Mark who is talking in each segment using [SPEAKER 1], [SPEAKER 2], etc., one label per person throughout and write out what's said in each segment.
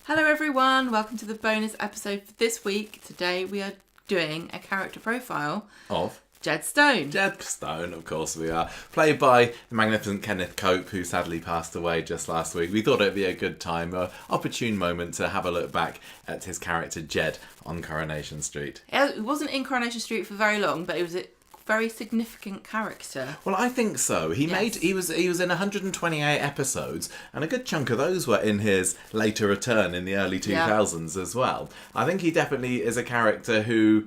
[SPEAKER 1] Hello everyone, welcome to the bonus episode for this week. Today we are doing a character profile
[SPEAKER 2] Of
[SPEAKER 1] Jed Stone.
[SPEAKER 2] Jed Stone, of course we are. Played by the magnificent Kenneth Cope, who sadly passed away just last week. We thought it'd be a good time, an opportune moment to have a look back at his character Jed on Coronation Street.
[SPEAKER 1] It wasn't in Coronation Street for very long, but it was a very significant character.
[SPEAKER 2] Well, I think so. He was in 128 episodes, and a good chunk of those were in his later return in the early 2000s as well. I think he definitely is a character who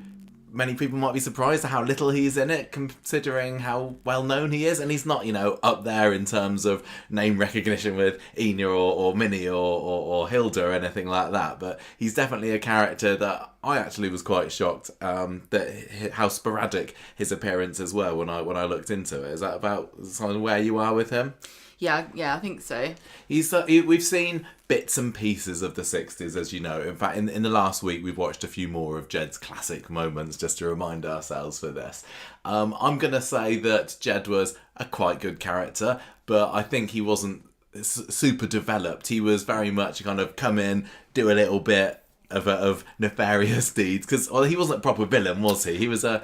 [SPEAKER 2] many people might be surprised at how little he's in it, considering how well known he is. And he's not, up there in terms of name recognition with Enya or Minnie or Hilda or anything like that. But he's definitely a character that I actually was quite shocked that how sporadic his appearances were when I looked into it. Is that about something where you are with him?
[SPEAKER 1] Yeah, I think so.
[SPEAKER 2] We've seen bits and pieces of the 60s, as you know. In fact, in the last week, we've watched a few more of Jed's classic moments just to remind ourselves for this. I'm going to say that Jed was a quite good character, but I think he wasn't super developed. He was very much kind of come in, do a little bit of nefarious deeds, because he wasn't a proper villain, was he? He was a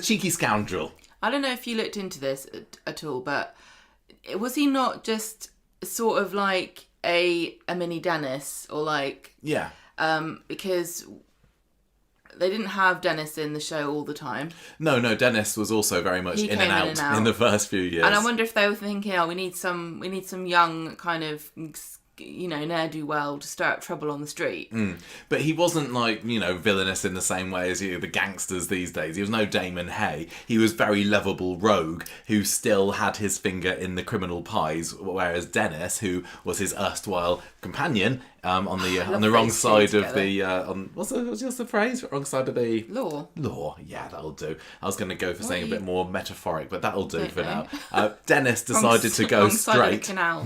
[SPEAKER 2] cheeky scoundrel.
[SPEAKER 1] I don't know if you looked into this at all, but was he not just sort of like a mini Dennis, or like...
[SPEAKER 2] Yeah.
[SPEAKER 1] Because they didn't have Dennis in the show all the time.
[SPEAKER 2] No, Dennis was also very much in and out in the first few years.
[SPEAKER 1] And I wonder if they were thinking, we need some young kind of, ne'er-do-well to stir up trouble on the street.
[SPEAKER 2] But he wasn't like, villainous in the same way as the gangsters these days. He was no Damon Hay. He was very lovable rogue who still had his finger in the criminal pies, whereas Dennis, who was his erstwhile companion, on the wrong side of the what's the phrase? Wrong side of the law. Yeah, that'll do. I was going to go for saying a bit more metaphoric, but that'll do for now. Dennis decided to go straight.
[SPEAKER 1] Canal.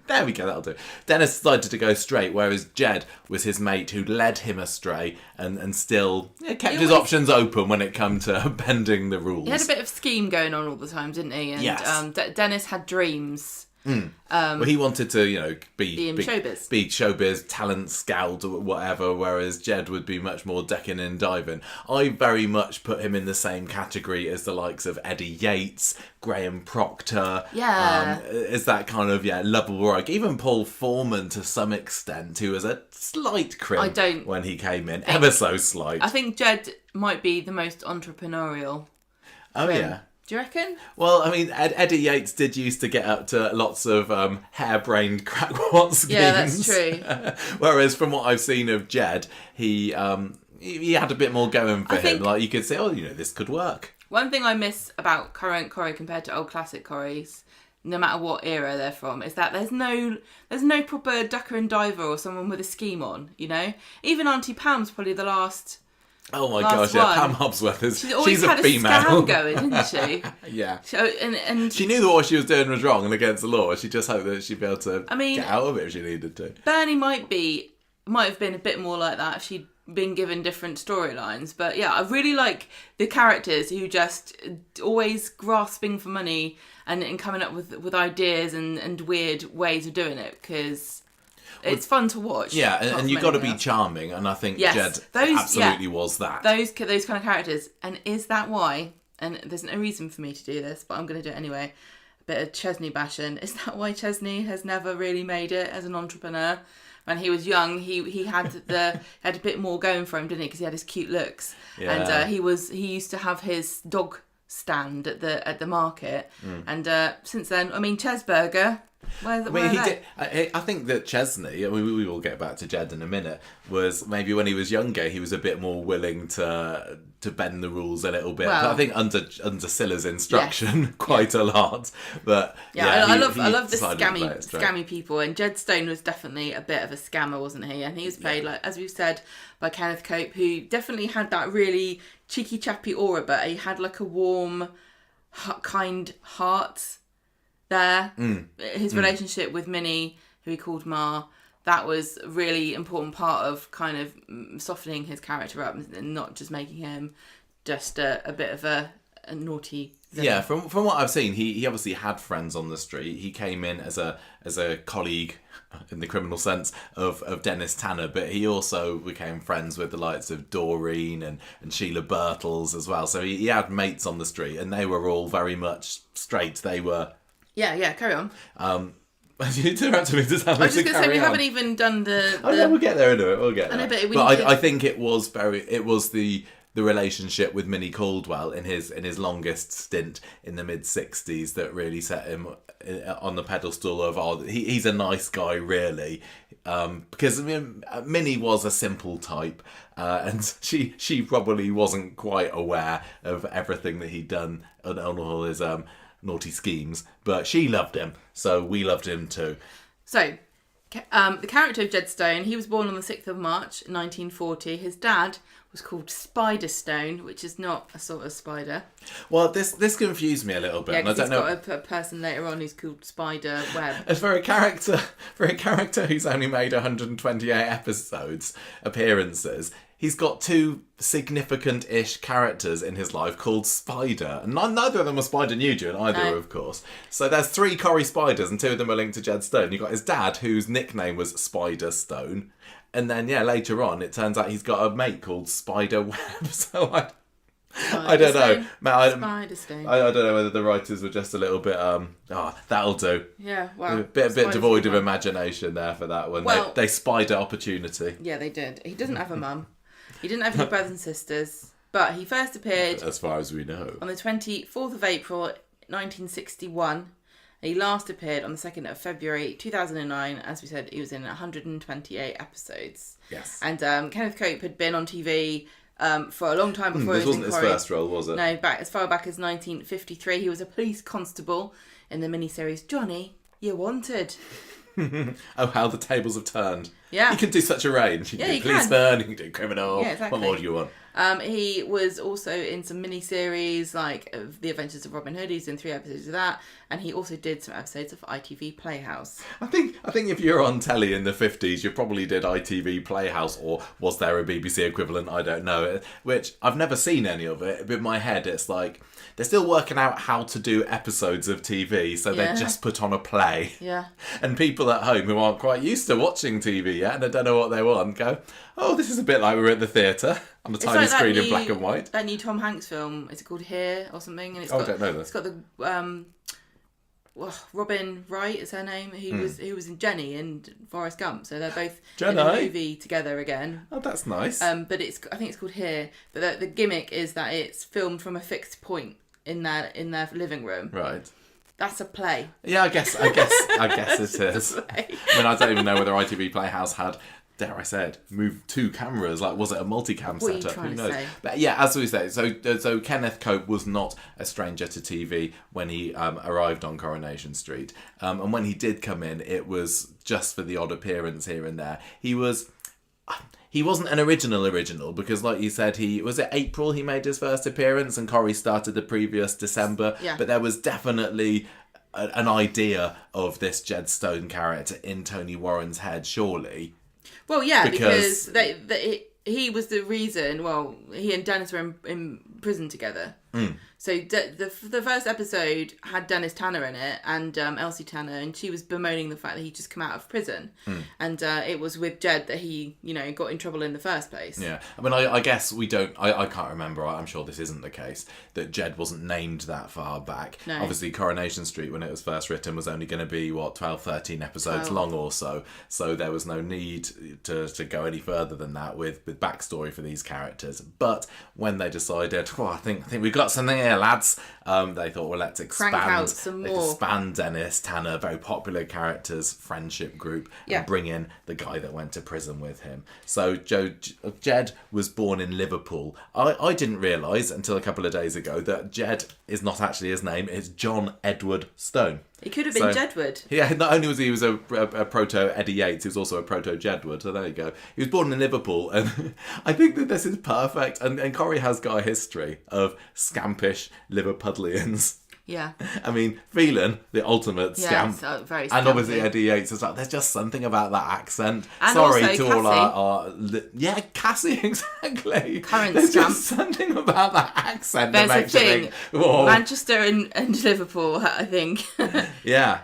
[SPEAKER 2] There we go. That'll do. Dennis decided to go straight, whereas Jed was his mate who led him astray and still kept his options open when it came to bending the rules.
[SPEAKER 1] He had a bit of scheme going on all the time, didn't he? And
[SPEAKER 2] yes.
[SPEAKER 1] Dennis had dreams.
[SPEAKER 2] Well, he wanted to, be
[SPEAKER 1] in showbiz.
[SPEAKER 2] Be showbiz, talent scout, or whatever, whereas Jed would be much more decking and diving. I very much put him in the same category as the likes of Eddie Yates, Graham Proctor.
[SPEAKER 1] Yeah.
[SPEAKER 2] Is that kind of, lovable rogue. Even Paul Foreman to some extent, who was a slight crimp when he came in. Ever so slight.
[SPEAKER 1] I think Jed might be the most entrepreneurial.
[SPEAKER 2] Oh, yeah.
[SPEAKER 1] Do you reckon?
[SPEAKER 2] Well, I mean, Eddie Yates did used to get up to lots of harebrained crackpot schemes.
[SPEAKER 1] Yeah, that's true.
[SPEAKER 2] Whereas from what I've seen of Jed, he had a bit more going for him. Like, you could say, this could work.
[SPEAKER 1] One thing I miss about current Corrie compared to old classic Corries, no matter what era they're from, is that there's no proper ducker and diver or someone with a scheme on, Even Auntie Pam's probably the last...
[SPEAKER 2] Oh my gosh, yeah, Pam Hobsworth she's
[SPEAKER 1] had
[SPEAKER 2] a female.
[SPEAKER 1] A scam going, didn't she?
[SPEAKER 2] Yeah.
[SPEAKER 1] So, and
[SPEAKER 2] she knew that what she was doing was wrong and against the law. She just hoped that she'd be able to get out of it if she needed to.
[SPEAKER 1] Bernie might have been a bit more like that if she'd been given different storylines. But yeah, I really like the characters who just always grasping for money and coming up with ideas and weird ways of doing it, because... It's fun to watch.
[SPEAKER 2] Yeah, and you've got to be charming, and I think Jed absolutely was that.
[SPEAKER 1] Those kind of characters. And is that why, and there's no reason for me to do this, but I'm going to do it anyway, a bit of Chesney bashing, is that why Chesney has never really made it as an entrepreneur? When he was young, he had had a bit more going for him, didn't he? Because he had his cute looks. Yeah. And he used to have his dog stand at the market. And since then, Chesburger...
[SPEAKER 2] I think that Chesney, we will get back to Jed in a minute, was maybe when he was younger, he was a bit more willing to bend the rules a little bit. Well, I think under Scylla's instruction, quite a lot. But
[SPEAKER 1] I love the scammy people, and Jed Stone was definitely a bit of a scammer, wasn't he? And he was played, like as we've said, by Kenneth Cope, who definitely had that really cheeky chappy aura, but he had like a warm, kind heart. There, his relationship with Minnie, who he called Ma, that was a really important part of kind of softening his character up and not just making him just a bit of a naughty
[SPEAKER 2] Yeah, from what I've seen, he obviously had friends on the street. He came in as a colleague, in the criminal sense, of Dennis Tanner, but he also became friends with the likes of Doreen and Sheila Birtles as well. So he had mates on the street, and they were all very much straight. They were...
[SPEAKER 1] Yeah, carry on.
[SPEAKER 2] You interrupted me to tell me
[SPEAKER 1] I was just
[SPEAKER 2] to
[SPEAKER 1] going to say, we
[SPEAKER 2] carry on.
[SPEAKER 1] haven't even done the...
[SPEAKER 2] Oh, yeah, we'll get there into it. We'll get there.
[SPEAKER 1] I know, but
[SPEAKER 2] I think it was the relationship with Minnie Caldwell in his longest stint in the mid-60s that really set him on the pedestal of, he's a nice guy, really. Because Minnie was a simple type, and she probably wasn't quite aware of everything that he'd done on all his naughty schemes, but she loved him, so we loved him too.
[SPEAKER 1] So, the character of Jed Stone, he was born on the 6th of March, 1940. His dad was called Spider Stone, which is not a sort of spider.
[SPEAKER 2] Well, this confused me a little bit.
[SPEAKER 1] Yeah,
[SPEAKER 2] and I
[SPEAKER 1] because
[SPEAKER 2] don't
[SPEAKER 1] he's got a person later on who's called Spider Web.
[SPEAKER 2] As for a character who's only made 128 appearances, he's got two significant-ish characters in his life called Spider. And neither of them are Spider Nugent either, of course. So there's 3 Corrie Spiders, and 2 of them are linked to Jed Stone. You've got his dad, whose nickname was Spider Stone. And then, later on, it turns out he's got a mate called Spider Web. So I don't know.
[SPEAKER 1] Spider Stone.
[SPEAKER 2] I don't know whether the writers were just a little bit, that'll do.
[SPEAKER 1] Yeah, well.
[SPEAKER 2] A bit devoid of imagination there for that one. Well, they spider opportunity.
[SPEAKER 1] Yeah, they did. He doesn't have a mum. He didn't have any brothers and sisters. But he first appeared...
[SPEAKER 2] As far as we know.
[SPEAKER 1] On the 24th of April, 1961. He last appeared on the 2nd of February 2009. As we said, he was in 128 episodes.
[SPEAKER 2] Yes.
[SPEAKER 1] And Kenneth Cope had been on TV for a long time before
[SPEAKER 2] this
[SPEAKER 1] he was in
[SPEAKER 2] wasn't his first role, was it?
[SPEAKER 1] No, as far back as 1953. He was a police constable in the miniseries Johnny, You're Wanted.
[SPEAKER 2] Oh, how the tables have turned.
[SPEAKER 1] Yeah.
[SPEAKER 2] You can do such a range. You can do policeman, you can do criminal.
[SPEAKER 1] Yeah, exactly.
[SPEAKER 2] What more do you want?
[SPEAKER 1] He was also in some mini-series like The Adventures of Robin Hood. He's in 3 episodes of that. And he also did some episodes of ITV Playhouse.
[SPEAKER 2] I think if you're on telly in the 50s, you probably did ITV Playhouse, or was there a BBC equivalent? I don't know. Which, I've never seen any of it. But in my head, it's like, they're still working out how to do episodes of TV, so they just put on a play.
[SPEAKER 1] Yeah.
[SPEAKER 2] And people at home who aren't quite used to watching TV yet, and I don't know what they want, go, oh, this is a bit like we're at the theatre on the tiny screen in black and white.
[SPEAKER 1] That new Tom Hanks film, is it called Here or something? And
[SPEAKER 2] I don't know that.
[SPEAKER 1] It's got the Robin Wright is her name. Who was in Jenny and Forrest Gump. So they're both in a movie together again.
[SPEAKER 2] Oh, that's nice.
[SPEAKER 1] But I think it's called Here. But the gimmick is that it's filmed from a fixed point in their living room.
[SPEAKER 2] Right.
[SPEAKER 1] That's a play.
[SPEAKER 2] Yeah, I guess it is. I mean, I don't even know whether ITV Playhouse had, dare I say it, moved 2 cameras. Like, was it a multicam setup? Who knows? But yeah, as we say, so Kenneth Cope was not a stranger to TV when he arrived on Coronation Street. And when he did come in, it was just for the odd appearance here and there. He wasn't an original because, like you said, was it April he made his first appearance, and Corrie started the previous December.
[SPEAKER 1] Yeah.
[SPEAKER 2] But there was definitely an idea of this Jed Stone character in Tony Warren's head, surely.
[SPEAKER 1] Well, yeah, because he was the reason. Well, he and Dennis were in prison together. So the first episode had Dennis Tanner in it and Elsie Tanner, and she was bemoaning the fact that he'd just come out of prison. And it was with Jed that he, got in trouble in the first place. Yeah.
[SPEAKER 2] I mean, I guess we don't... I can't remember. I'm sure this isn't the case, that Jed wasn't named that far back.
[SPEAKER 1] No.
[SPEAKER 2] Obviously, Coronation Street, when it was first written, was only going to be, 12, 13 episodes long or so. So there was no need to go any further than that with backstory for these characters. But when they decided, I think we've got something here, lads. They thought, well, let's expand Dennis Tanner, very popular characters, friendship group, and bring in the guy that went to prison with him. So Jed was born in Liverpool. I didn't realise until a couple of days ago that Jed is not actually his name, it's John Edward Stone.
[SPEAKER 1] He could have been Jedward.
[SPEAKER 2] Yeah, not only was he a proto Eddie Yates, he was also a proto Jedward. So there you go. He was born in Liverpool, and I think that this is perfect. And Corrie has got a history of scampish Liverpudlians.
[SPEAKER 1] Yeah.
[SPEAKER 2] I mean, Phelan, the ultimate scamp.
[SPEAKER 1] So very
[SPEAKER 2] and obviously
[SPEAKER 1] scampy.
[SPEAKER 2] Eddie Yates as well. There's just something about that accent.
[SPEAKER 1] And
[SPEAKER 2] Sorry
[SPEAKER 1] also
[SPEAKER 2] to all
[SPEAKER 1] Cassie.
[SPEAKER 2] yeah, Cassie, exactly.
[SPEAKER 1] Current
[SPEAKER 2] There's
[SPEAKER 1] scamp.
[SPEAKER 2] just something about that accent
[SPEAKER 1] There's
[SPEAKER 2] that
[SPEAKER 1] a
[SPEAKER 2] makes you
[SPEAKER 1] thing.
[SPEAKER 2] think, whoa.
[SPEAKER 1] Manchester and Liverpool, I think.
[SPEAKER 2] Yeah.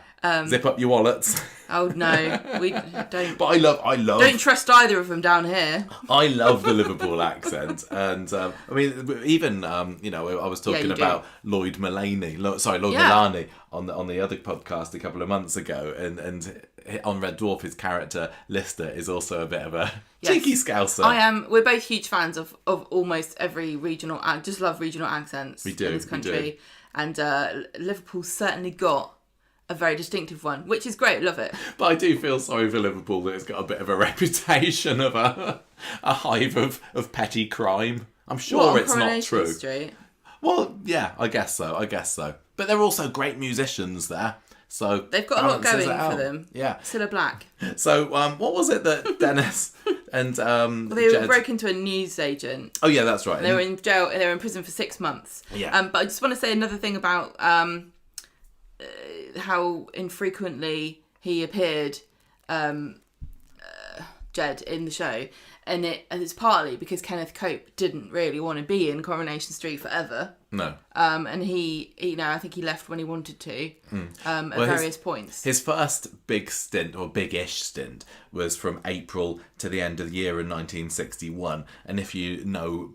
[SPEAKER 2] Zip up your wallets.
[SPEAKER 1] Oh no, we don't.
[SPEAKER 2] But I love.
[SPEAKER 1] Don't trust either of them down here.
[SPEAKER 2] I love the Liverpool accent, and I mean, even you know, I was talking
[SPEAKER 1] you do.
[SPEAKER 2] about Lloyd Mulaney, Lloyd
[SPEAKER 1] Yeah.
[SPEAKER 2] Milani on the other podcast a couple of months ago, and on Red Dwarf, his character Lister is also a bit of a
[SPEAKER 1] Yes.
[SPEAKER 2] cheeky scouser.
[SPEAKER 1] I am. We're both huge fans of almost every regional. Just love regional accents
[SPEAKER 2] We do,
[SPEAKER 1] in this
[SPEAKER 2] we
[SPEAKER 1] country,
[SPEAKER 2] do.
[SPEAKER 1] and Liverpool's certainly got a very distinctive one, which is great. Love it.
[SPEAKER 2] But I do feel sorry for Liverpool that it's got a bit of a reputation of a hive of petty crime. I'm sure
[SPEAKER 1] What,
[SPEAKER 2] it's not
[SPEAKER 1] Coronation
[SPEAKER 2] true.
[SPEAKER 1] Street?
[SPEAKER 2] Well, yeah, I guess so. But they're also great musicians there. So
[SPEAKER 1] They've got a lot
[SPEAKER 2] balances
[SPEAKER 1] going
[SPEAKER 2] it out.
[SPEAKER 1] for them.
[SPEAKER 2] Yeah.
[SPEAKER 1] Cilla Black.
[SPEAKER 2] So, what was it that Dennis and
[SPEAKER 1] They
[SPEAKER 2] Jed...
[SPEAKER 1] broke into a newsagent.
[SPEAKER 2] Oh yeah, that's right.
[SPEAKER 1] They were in jail. They were in prison for 6 months.
[SPEAKER 2] Yeah.
[SPEAKER 1] But I just want to say another thing about how infrequently he appeared, Jed, in the show, and it's partly because Kenneth Cope didn't really want to be in Coronation Street forever.
[SPEAKER 2] No.
[SPEAKER 1] And he I think he left when he wanted to, at various points.
[SPEAKER 2] His first big stint, or big-ish stint, was from April to the end of the year in 1961. And if you know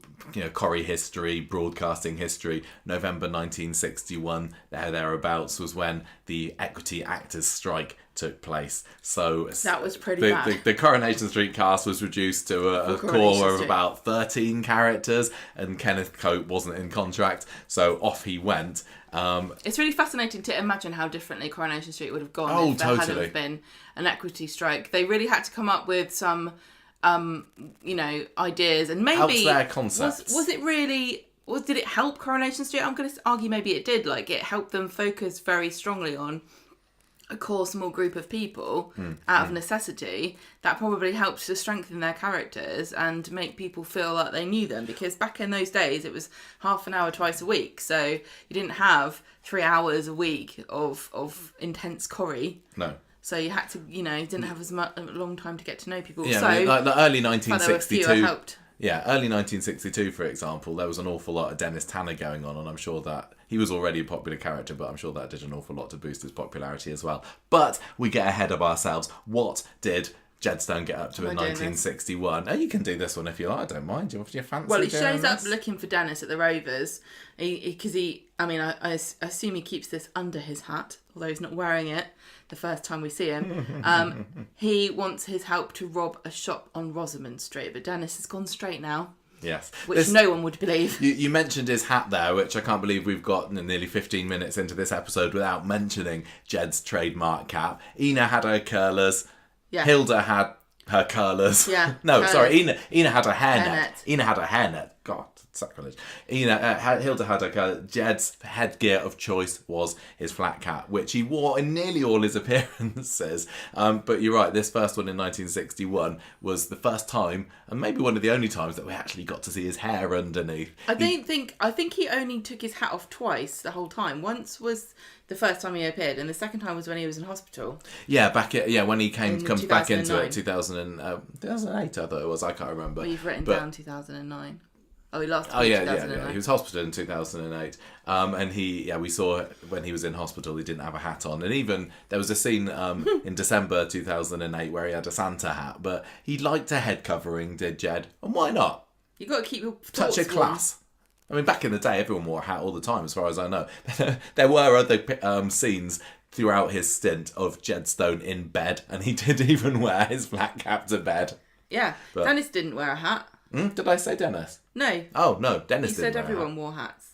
[SPEAKER 2] Corrie history, broadcasting history, November 1961, thereabouts, was when the Equity Actors Strike took place. So
[SPEAKER 1] That was pretty bad.
[SPEAKER 2] The Coronation Street cast was reduced to a
[SPEAKER 1] Coronation
[SPEAKER 2] core of
[SPEAKER 1] Street.
[SPEAKER 2] about 13 characters, and Kenneth Cope wasn't in contract, so off he went.
[SPEAKER 1] It's really fascinating to imagine how differently Coronation Street would have gone
[SPEAKER 2] Oh,
[SPEAKER 1] if there
[SPEAKER 2] totally.
[SPEAKER 1] hadn't been an equity strike. They really had to come up with some, ideas, and maybe
[SPEAKER 2] Out there concepts.
[SPEAKER 1] Was it really? Did it help Coronation Street? I'm going to argue maybe it did. Like, it helped them focus very strongly on a core small group of people out of necessity. That probably helped to strengthen their characters and make people feel like they knew them, because back in those days it was half an hour twice a week, so you didn't have 3 hours a week of intense Corrie.
[SPEAKER 2] No.
[SPEAKER 1] So you had to, didn't have as much a long time to get to know people.
[SPEAKER 2] Yeah,
[SPEAKER 1] so
[SPEAKER 2] I mean, like the early
[SPEAKER 1] there were fewer
[SPEAKER 2] 1962.
[SPEAKER 1] helped.
[SPEAKER 2] Yeah, early 1962, for example, there was an awful lot of Dennis Tanner going on, and I'm sure that he was already a popular character, but I'm sure that did an awful lot to boost his popularity as well. But we get ahead of ourselves. What did Jedstone get up to in
[SPEAKER 1] Am I doing
[SPEAKER 2] 1961? Oh, you can do this one if you like. I don't mind. Do you fancy
[SPEAKER 1] Well, he
[SPEAKER 2] doing
[SPEAKER 1] shows up
[SPEAKER 2] this?
[SPEAKER 1] looking for Dennis at the Rovers, because I assume he keeps this under his hat, although he's not wearing it the first time we see him. He wants his help to rob a shop on Rosamond Street, but Dennis has gone straight now,
[SPEAKER 2] Yes.
[SPEAKER 1] which no one would believe.
[SPEAKER 2] You mentioned his hat there, which I can't believe we've got nearly 15 minutes into this episode without mentioning Jed's trademark cap. Ina had her curlers.
[SPEAKER 1] Yeah.
[SPEAKER 2] Hilda had her curlers.
[SPEAKER 1] Yeah,
[SPEAKER 2] No,
[SPEAKER 1] curlers.
[SPEAKER 2] sorry. Ina had a hairnet.
[SPEAKER 1] Hairnet.
[SPEAKER 2] Ina had a hairnet. God, sacrilege. Hilda had her curlers. Jed's headgear of choice was his flat cap, which he wore in nearly all his appearances. But you're right, this first one in 1961 was the first time, and maybe one of the only times, that we actually got to see his hair underneath.
[SPEAKER 1] I think he only took his hat off twice the whole time. Once was the first time he appeared, and the second time was when he was in hospital.
[SPEAKER 2] Yeah, when he comes back into it,
[SPEAKER 1] 2009.
[SPEAKER 2] 2008, I thought it was. I can't remember.
[SPEAKER 1] Well, you've written
[SPEAKER 2] But-
[SPEAKER 1] down 2009. Oh, he lost.
[SPEAKER 2] Oh yeah,
[SPEAKER 1] 2009.
[SPEAKER 2] He was hospitalised in 2008, and we saw when he was in hospital, he didn't have a hat on, and even there was a scene in December 2008 where he had a Santa hat, but he liked a head covering, did Jed, and why not?
[SPEAKER 1] You got to keep your
[SPEAKER 2] Touch
[SPEAKER 1] thoughts
[SPEAKER 2] of class. I mean, back in the day, everyone wore a hat all the time, as far as I know. There were other scenes throughout his stint of Jedstone in bed, and he did even wear his flat cap to bed.
[SPEAKER 1] warm. Yeah,
[SPEAKER 2] But-
[SPEAKER 1] Dennis didn't wear a hat.
[SPEAKER 2] Did I say Dennis?
[SPEAKER 1] No,
[SPEAKER 2] Oh no, Dennis
[SPEAKER 1] you
[SPEAKER 2] didn't
[SPEAKER 1] said
[SPEAKER 2] wear a hat.
[SPEAKER 1] everyone wore hats.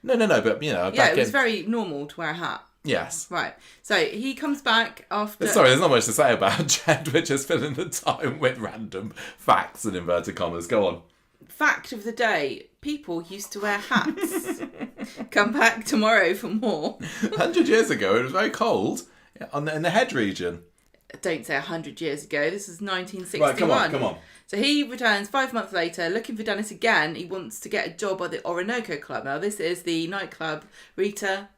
[SPEAKER 2] No, but
[SPEAKER 1] Yeah,
[SPEAKER 2] back
[SPEAKER 1] it was
[SPEAKER 2] in...
[SPEAKER 1] very normal to wear a hat.
[SPEAKER 2] Yes.
[SPEAKER 1] Right. So he comes back after.
[SPEAKER 2] Sorry, there's not much to say about Jed. We're just filling the time with random facts and inverted commas. Go on.
[SPEAKER 1] Fact of the day: people used to wear hats. Come back tomorrow for more.
[SPEAKER 2] 100 years ago, it was very cold in the head region.
[SPEAKER 1] Don't say 100 years ago. This is 1961.
[SPEAKER 2] Right, come on.
[SPEAKER 1] So he returns 5 months later, looking for Dennis again. He wants to get a job at the Orinoco Club. Now, this is the nightclub Rita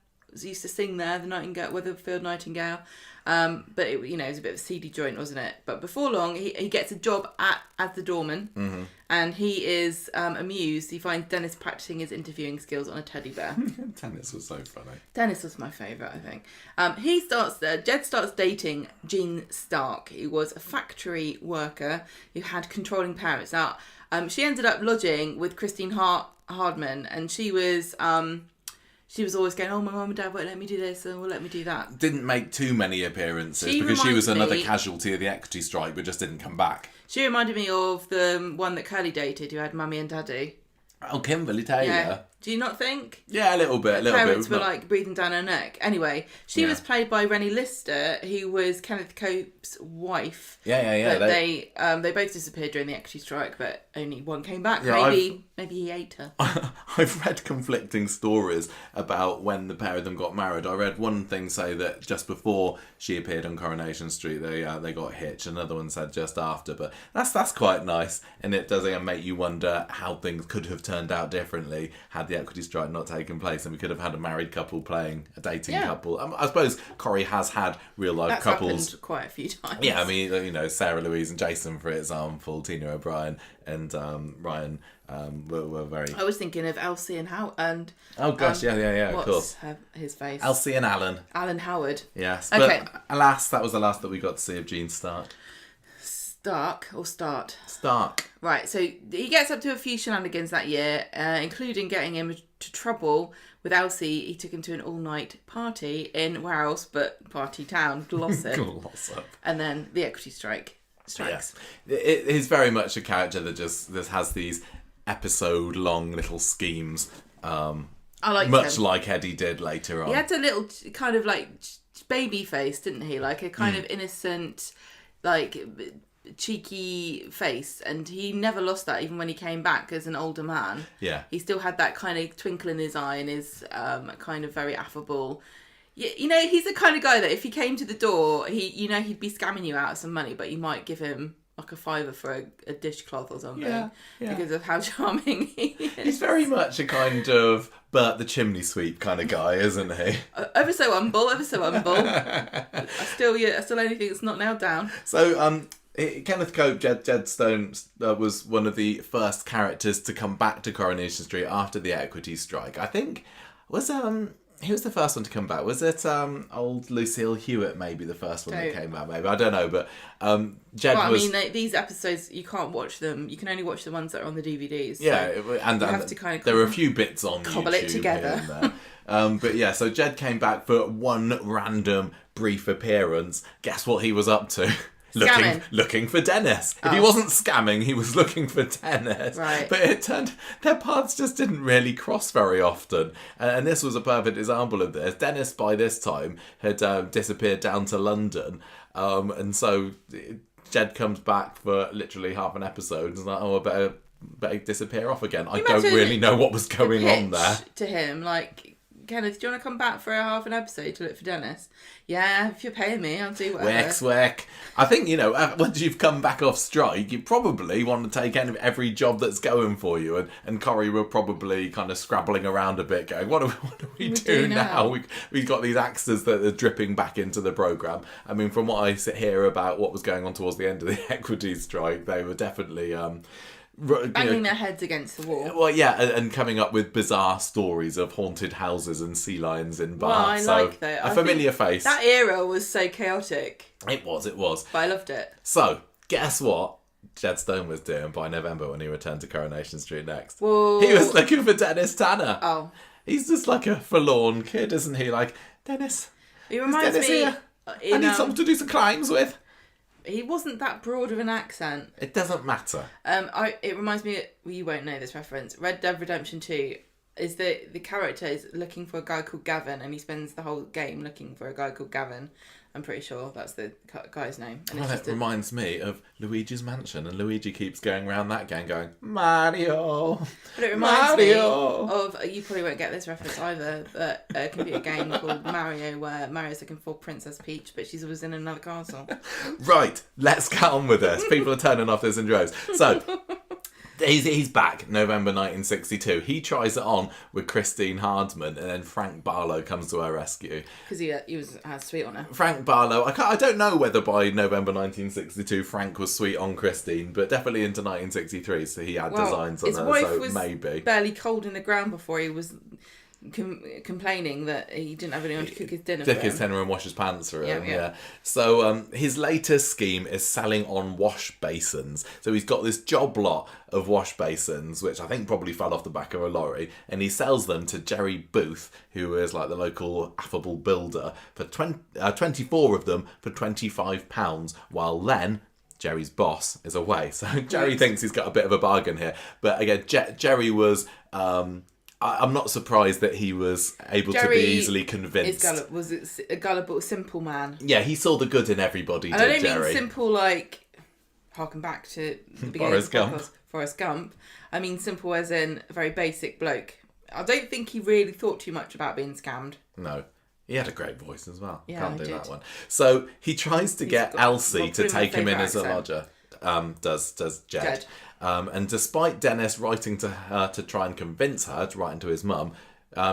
[SPEAKER 1] used to sing there, the Nightingale, Weatherfield Nightingale. But it, it was a bit of a seedy joint, wasn't it? But before long, he gets a job as the doorman, and he is amused. He finds Dennis practicing his interviewing skills on a teddy bear.
[SPEAKER 2] Dennis was so funny.
[SPEAKER 1] Dennis was my favourite, I think. Jed starts dating Jean Stark, who was a factory worker who had controlling parents. Now, she ended up lodging with Christine Hardman, and she was always going, oh, my mum and dad won't let me do this and won't let me do that.
[SPEAKER 2] Didn't make too many appearances because she was another casualty of the equity strike, but just didn't come back.
[SPEAKER 1] She reminded me of the one that Curly dated, who had Mummy and Daddy.
[SPEAKER 2] Oh, Kimberly Taylor.
[SPEAKER 1] Yeah. Do you not think?
[SPEAKER 2] Yeah, a little bit.
[SPEAKER 1] Parents were like breathing down her neck. Anyway, she was played by Rennie Lister, who was Kenneth Cope's wife.
[SPEAKER 2] Yeah.
[SPEAKER 1] But they both disappeared during the equity strike, but only one came back.
[SPEAKER 2] Yeah,
[SPEAKER 1] maybe he ate her.
[SPEAKER 2] I've read conflicting stories about when the pair of them got married. I read one thing say that just before she appeared on Coronation Street, they got hitched. Another one said just after. But that's quite nice, and it does make you wonder how things could have turned out differently had the equity strike not taken place, and we could have had a married couple playing a dating couple. I suppose Corrie has had real life couples
[SPEAKER 1] happened quite a few times.
[SPEAKER 2] Yeah, I mean, Sarah Louise and Jason, for example, Tina O'Brien and Ryan were very.
[SPEAKER 1] I was thinking of Elsie and Howard. And
[SPEAKER 2] oh gosh, yeah, of course.
[SPEAKER 1] His face.
[SPEAKER 2] Elsie and Alan.
[SPEAKER 1] Alan Howard.
[SPEAKER 2] Yes, but alas, that was the last that we got to see of Jean Stark. Stark.
[SPEAKER 1] Right, so he gets up to a few shenanigans that year, including getting him to trouble with Elsie. He took him to an all-night party in where else but Party Town, Glossop. And then the equity strikes.
[SPEAKER 2] Yes. It is very much a character that just has these episode-long little schemes.
[SPEAKER 1] I like
[SPEAKER 2] much like Eddie did later on.
[SPEAKER 1] He had a little kind of like baby face, didn't he? Like a kind of innocent, like cheeky face, and he never lost that even when he came back as an older man.
[SPEAKER 2] Yeah,
[SPEAKER 1] he still had that kind of twinkle in his eye and is kind of very affable. He's the kind of guy that if he came to the door, he'd be scamming you out of some money, but you might give him like a $5 for a dishcloth or something because of how charming he is.
[SPEAKER 2] He's very much a kind of Bert the chimney sweep kind of guy, isn't he?
[SPEAKER 1] Ever so humble. I still only think it's not nailed down.
[SPEAKER 2] So Kenneth Cope, Jed Stone, was one of the first characters to come back to Coronation Street after the equity strike. I think who was the first one to come back? Was it old Lucille Hewitt, maybe the first one that came back? Maybe, I don't know, but Jed was...
[SPEAKER 1] these episodes, you can't watch them. You can only watch the ones that are on the DVDs.
[SPEAKER 2] Yeah,
[SPEAKER 1] so
[SPEAKER 2] and
[SPEAKER 1] you have to kind of
[SPEAKER 2] there were a few bits on
[SPEAKER 1] cobble
[SPEAKER 2] YouTube
[SPEAKER 1] it together.
[SPEAKER 2] Here and there. But yeah, so Jed came back for one random brief appearance. Guess what he was up to? Looking for Dennis. If he wasn't scamming, he was looking for Dennis.
[SPEAKER 1] Right.
[SPEAKER 2] But it turned, their paths just didn't really cross very often. And this was a perfect example of this. Dennis, by this time, had disappeared down to London. And so Jed comes back for literally half an episode and is like, I better disappear off again. I don't really know what was going on there.
[SPEAKER 1] To him, like... Kenneth, do you want to come back for a half an episode to look for Dennis? Yeah, if you're paying me, I'll do whatever.
[SPEAKER 2] Wick. I think, once you've come back off strike, you probably want to take every job that's going for you. And Corrie were probably kind of scrabbling around a bit, going, what do we do now? We've got these actors that are dripping back into the programme. I mean, from what I hear about what was going on towards the end of the equity strike, they were definitely...
[SPEAKER 1] banging their heads against the wall.
[SPEAKER 2] Well, yeah, and coming up with bizarre stories of haunted houses and sea lions in Bath.
[SPEAKER 1] Well, I like that.
[SPEAKER 2] A familiar face.
[SPEAKER 1] That era was so chaotic.
[SPEAKER 2] It was.
[SPEAKER 1] But I loved it.
[SPEAKER 2] So, guess what Jed Stone was doing by November when he returned to Coronation Street next?
[SPEAKER 1] Whoa.
[SPEAKER 2] He was looking for Dennis Tanner.
[SPEAKER 1] Oh.
[SPEAKER 2] He's just like a forlorn kid, isn't he? Like, Dennis.
[SPEAKER 1] He reminds me...
[SPEAKER 2] Here? I need someone to do some climbs with.
[SPEAKER 1] He wasn't that broad of an accent.
[SPEAKER 2] It doesn't matter.
[SPEAKER 1] It reminds me... Well, you won't know this reference. Red Dead Redemption 2 is the character is looking for a guy called Gavin, and he spends the whole game looking for a guy called Gavin. I'm pretty sure that's the guy's name. And
[SPEAKER 2] well, it reminds me of Luigi's Mansion, and Luigi keeps going around that game going, Mario!
[SPEAKER 1] But it reminds me of, you probably won't get this reference either, but a computer game called Mario, where Mario's looking for Princess Peach, but she's always in another castle.
[SPEAKER 2] Right, let's get on with this. People are turning off this in droves. So, He's back, November 1962. He tries it on with Christine Hardman, and then Frank Barlow comes to her rescue.
[SPEAKER 1] Because he was sweet on her.
[SPEAKER 2] Frank Barlow, I don't know whether by November 1962 Frank was sweet on Christine, but definitely into 1963, so he had designs on
[SPEAKER 1] his
[SPEAKER 2] her,
[SPEAKER 1] wife
[SPEAKER 2] so
[SPEAKER 1] was
[SPEAKER 2] maybe.
[SPEAKER 1] barely cold in the ground before he was complaining that he didn't have anyone to cook his dinner for him.
[SPEAKER 2] And wash his pants for him. Yeah. So his latest scheme is selling on wash basins. So he's got this job lot of wash basins, which I think probably fell off the back of a lorry, and he sells them to Jerry Booth, who is like the local affable builder, for 24 of them for £25, while Len, Jerry's boss, is away. So Jerry thinks he's got a bit of a bargain here. But again, Jerry was... I'm not surprised that he was able to be easily convinced.
[SPEAKER 1] Was a gullible, simple man.
[SPEAKER 2] Yeah, he saw the good in everybody,
[SPEAKER 1] and I don't mean simple like, harken back to the beginning of the podcast, Forrest Gump. I mean simple as in a very basic bloke. I don't think he really thought too much about being scammed.
[SPEAKER 2] No. He had a great voice as well.
[SPEAKER 1] Yeah,
[SPEAKER 2] Can't do that one. So he tries to get Elsie to take him in as a lodger. Does Jed. And despite Dennis writing to her to try and convince her to write into his mum,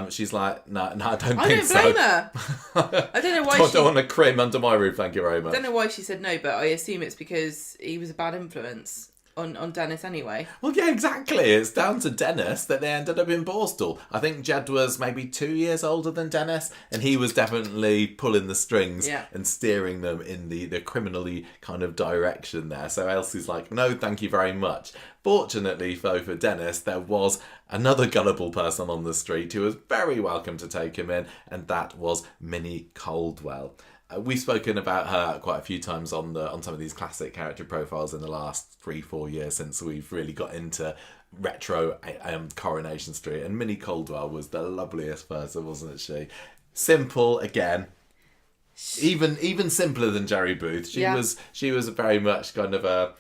[SPEAKER 2] she's like, no, I don't think so.
[SPEAKER 1] I don't blame her. I don't know why
[SPEAKER 2] I don't want a crim under my roof, thank you very much.
[SPEAKER 1] I don't know why she said no, but I assume it's because he was a bad influence on Dennis anyway.
[SPEAKER 2] Well, yeah, exactly. It's down to Dennis that they ended up in Borstal. I think Jed was maybe 2 years older than Dennis, and he was definitely pulling the strings and steering them in the criminally kind of direction there. So Elsie's like, no, thank you very much. Fortunately, though, for Dennis, there was another gullible person on the street who was very welcome to take him in, and that was Minnie Caldwell. We've spoken about her quite a few times on some of these classic character profiles in the last 3-4 years since we've really got into retro Coronation Street, and Minnie Caldwell was the loveliest person, wasn't she? Simple again, even simpler than Jerry Booth. She was very much kind of a...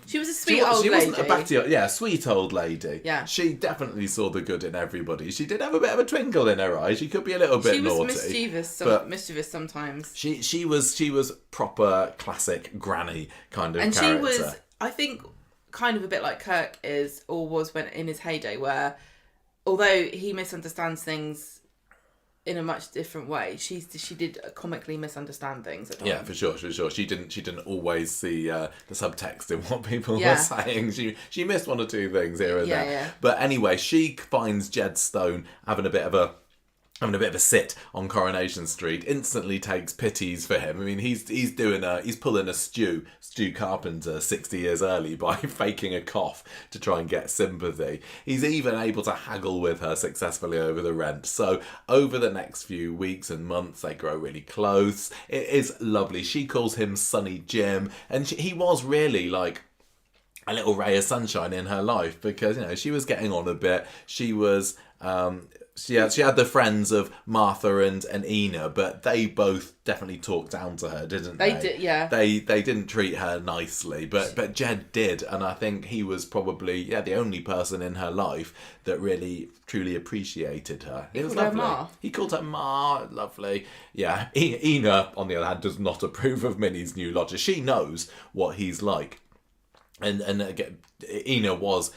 [SPEAKER 1] She was a sweet old lady.
[SPEAKER 2] She wasn't a batty, sweet old lady. Yeah. She definitely saw the good in everybody. She did have a bit of a twinkle in her eye. She could be a little bit naughty.
[SPEAKER 1] She was mischievous sometimes.
[SPEAKER 2] She was proper classic granny kind of character. And she was,
[SPEAKER 1] I think, kind of a bit like Kirk is or was when in his heyday, where although he misunderstands things in a much different way, she did comically misunderstand things at times.
[SPEAKER 2] Yeah, for sure. She didn't always see the subtext in what people were saying. She missed one or two things here and there. Yeah. But anyway, she finds Jed Stone having a bit of a sit on Coronation Street, instantly takes pities for him. I mean, he's pulling a Stu Carpenter 60 years early by faking a cough to try and get sympathy. He's even able to haggle with her successfully over the rent. So over the next few weeks and months, they grow really close. It is lovely. She calls him Sonny Jim, and he was really like a little ray of sunshine in her life because she was getting on a bit. She was. She had the friends of Martha and Ina, but they both definitely talked down to her, didn't they?
[SPEAKER 1] They did, yeah.
[SPEAKER 2] They didn't treat her nicely, but Jed did, and I think he was probably the only person in her life that really truly appreciated her. It was lovely. Ma. He called her Ma, lovely. Yeah, Ina, on the other hand, does not approve of Minnie's new lodger. She knows what he's like, and again, Ina was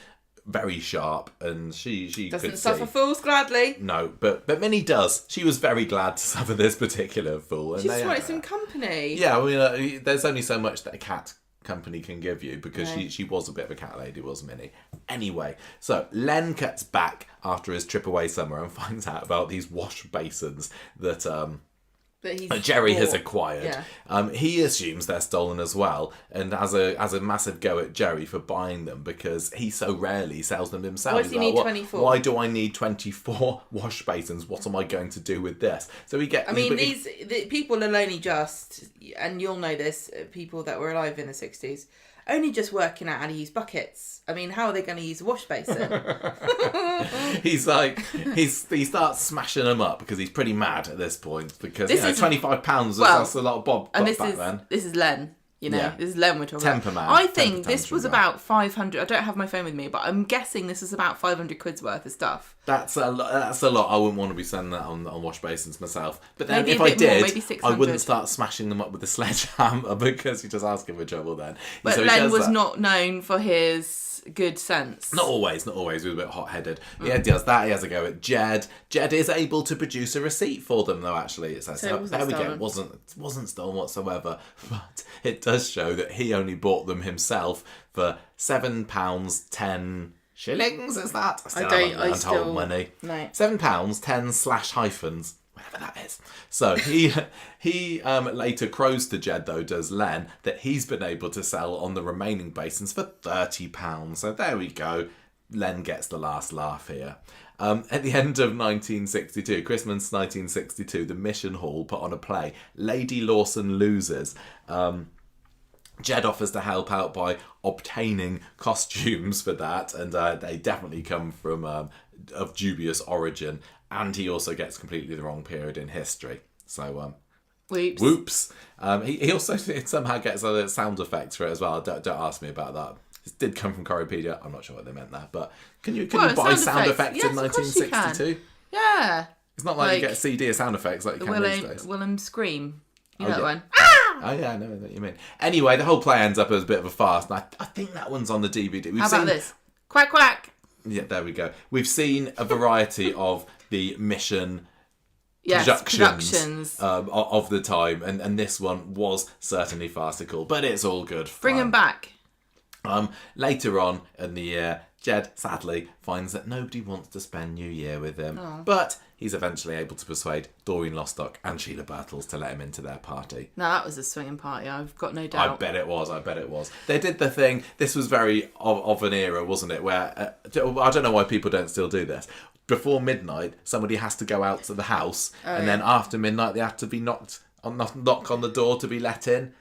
[SPEAKER 2] very sharp, and she
[SPEAKER 1] doesn't suffer fools gladly.
[SPEAKER 2] No, but Minnie does. She was very glad to suffer this particular fool. And
[SPEAKER 1] she just wanted some company.
[SPEAKER 2] Yeah, I mean, there's only so much that a cat company can give you because she was a bit of a cat lady, was Minnie. Anyway, so Len cuts back after his trip away somewhere and finds out about these wash basins that Jerry has acquired. Yeah. He assumes they're stolen as well, and has a massive go at Jerry for buying them because he so rarely sells them himself.
[SPEAKER 1] Why does he need 24?
[SPEAKER 2] Why do I need 24 wash basins? What am I going to do with this? So
[SPEAKER 1] the people are only just, and you'll know this, people that were alive in the 60s, only just working out how to use buckets. I mean, how are they going to use a wash basin?
[SPEAKER 2] He starts smashing them up because he's pretty mad at this point because £25 that's a lot of bob
[SPEAKER 1] and
[SPEAKER 2] back then.
[SPEAKER 1] This is Len. This is Len we're talking
[SPEAKER 2] about. Man.
[SPEAKER 1] I think this was about 500. I don't have my phone with me, but I'm guessing this is about 500 quid's worth of stuff.
[SPEAKER 2] That's a lot. I wouldn't want to be sending that on wash basins myself. But then if I did, I wouldn't start smashing them up with a sledgehammer because you're just asking for trouble then.
[SPEAKER 1] But Len was not known for his good sense.
[SPEAKER 2] Not always. He was a bit hot-headed. Yeah, he does that. He has a go at Jed. Jed is able to produce a receipt for them, though, actually. It says,
[SPEAKER 1] So it wasn't
[SPEAKER 2] there we go.
[SPEAKER 1] stolen.
[SPEAKER 2] It wasn't stolen whatsoever. But it does show that he only bought them himself for £7.10 shillings, is that? I still haven't money.
[SPEAKER 1] No.
[SPEAKER 2] £7.10/hyphens. Whatever that is. So he later crows to Jed, though, does Len, that he's been able to sell on the remaining basins for £30. So there we go. Len gets the last laugh here. At the end of 1962, Christmas 1962, the Mission Hall put on a play, Lady Lawson Loses. Jed offers to help out by obtaining costumes for that, and they definitely come from of dubious origin. And he also gets completely the wrong period in history. So, whoops. He also somehow gets other sound effects for it as well. Don't ask me about that. It did come from Choropedia. I'm not sure what they meant there. But can you buy sound effects
[SPEAKER 1] yes,
[SPEAKER 2] in 1962?
[SPEAKER 1] Yeah.
[SPEAKER 2] It's not like you get a CD of sound effects like you can these days.
[SPEAKER 1] Willem Scream. You know that one?
[SPEAKER 2] Oh, yeah, I know what you mean. Anyway, the whole play ends up as a bit of a farce. And I think that one's on the DVD.
[SPEAKER 1] How about this? Quack, quack.
[SPEAKER 2] Yeah, there we go. We've seen a variety of the Mission
[SPEAKER 1] productions
[SPEAKER 2] of the time, and this one was certainly farcical, but it's all good fun.
[SPEAKER 1] Bring them back.
[SPEAKER 2] Later on in the year, Jed sadly finds that nobody wants to spend New Year with him, but he's eventually able to persuade Doreen Lostock and Sheila Birtles to let him into their party.
[SPEAKER 1] No, that was a swinging party, I've got no doubt.
[SPEAKER 2] I bet it was. They did the thing, this was very of an era, wasn't it, where, I don't know why people don't still do this. Before midnight, somebody has to go out to the house, then after midnight they have to be knock on the door to be let in.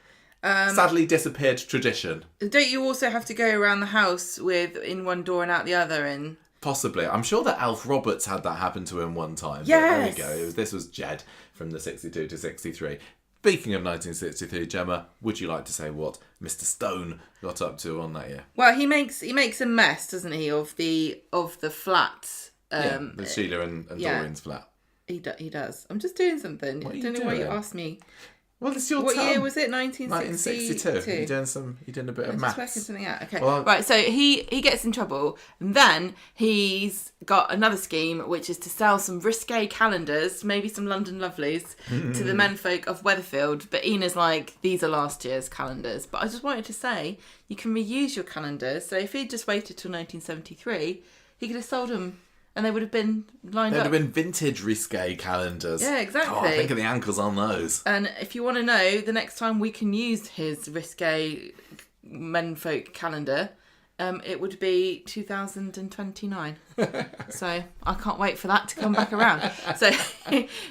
[SPEAKER 2] Sadly disappeared tradition.
[SPEAKER 1] Don't you also have to go around the house with in one door and out the other? And
[SPEAKER 2] possibly. I'm sure that Alf Roberts had that happen to him one time.
[SPEAKER 1] Yes.
[SPEAKER 2] There we go. This was Jed from the 62 to 63. Speaking of 1963, Gemma, would you like to say what Mr. Stone got up to on that year?
[SPEAKER 1] Well, he makes a mess, doesn't he, of the flat.
[SPEAKER 2] The Sheila and Doreen's flat.
[SPEAKER 1] He does. I'm just doing something. I don't know why you asked me.
[SPEAKER 2] Well, it's your
[SPEAKER 1] What
[SPEAKER 2] turn.
[SPEAKER 1] year was it? 1962.
[SPEAKER 2] You're doing a bit of maths.
[SPEAKER 1] Just working something out. Okay.
[SPEAKER 2] Well,
[SPEAKER 1] right. So he gets in trouble, and then he's got another scheme, which is to sell some risque calendars, maybe some London Lovelies, to the menfolk of Weatherfield. But Ina's like, these are last year's calendars. But I just wanted to say, you can reuse your calendars. So if he'd just waited till 1973, he could have sold them. And they would have been lined up.
[SPEAKER 2] They'd have been vintage risque calendars.
[SPEAKER 1] Yeah, exactly.
[SPEAKER 2] Oh, think of the ankles on those.
[SPEAKER 1] And if you want to know, the next time we can use his risque menfolk calendar, it would be 2029. So I can't wait for that to come back around. So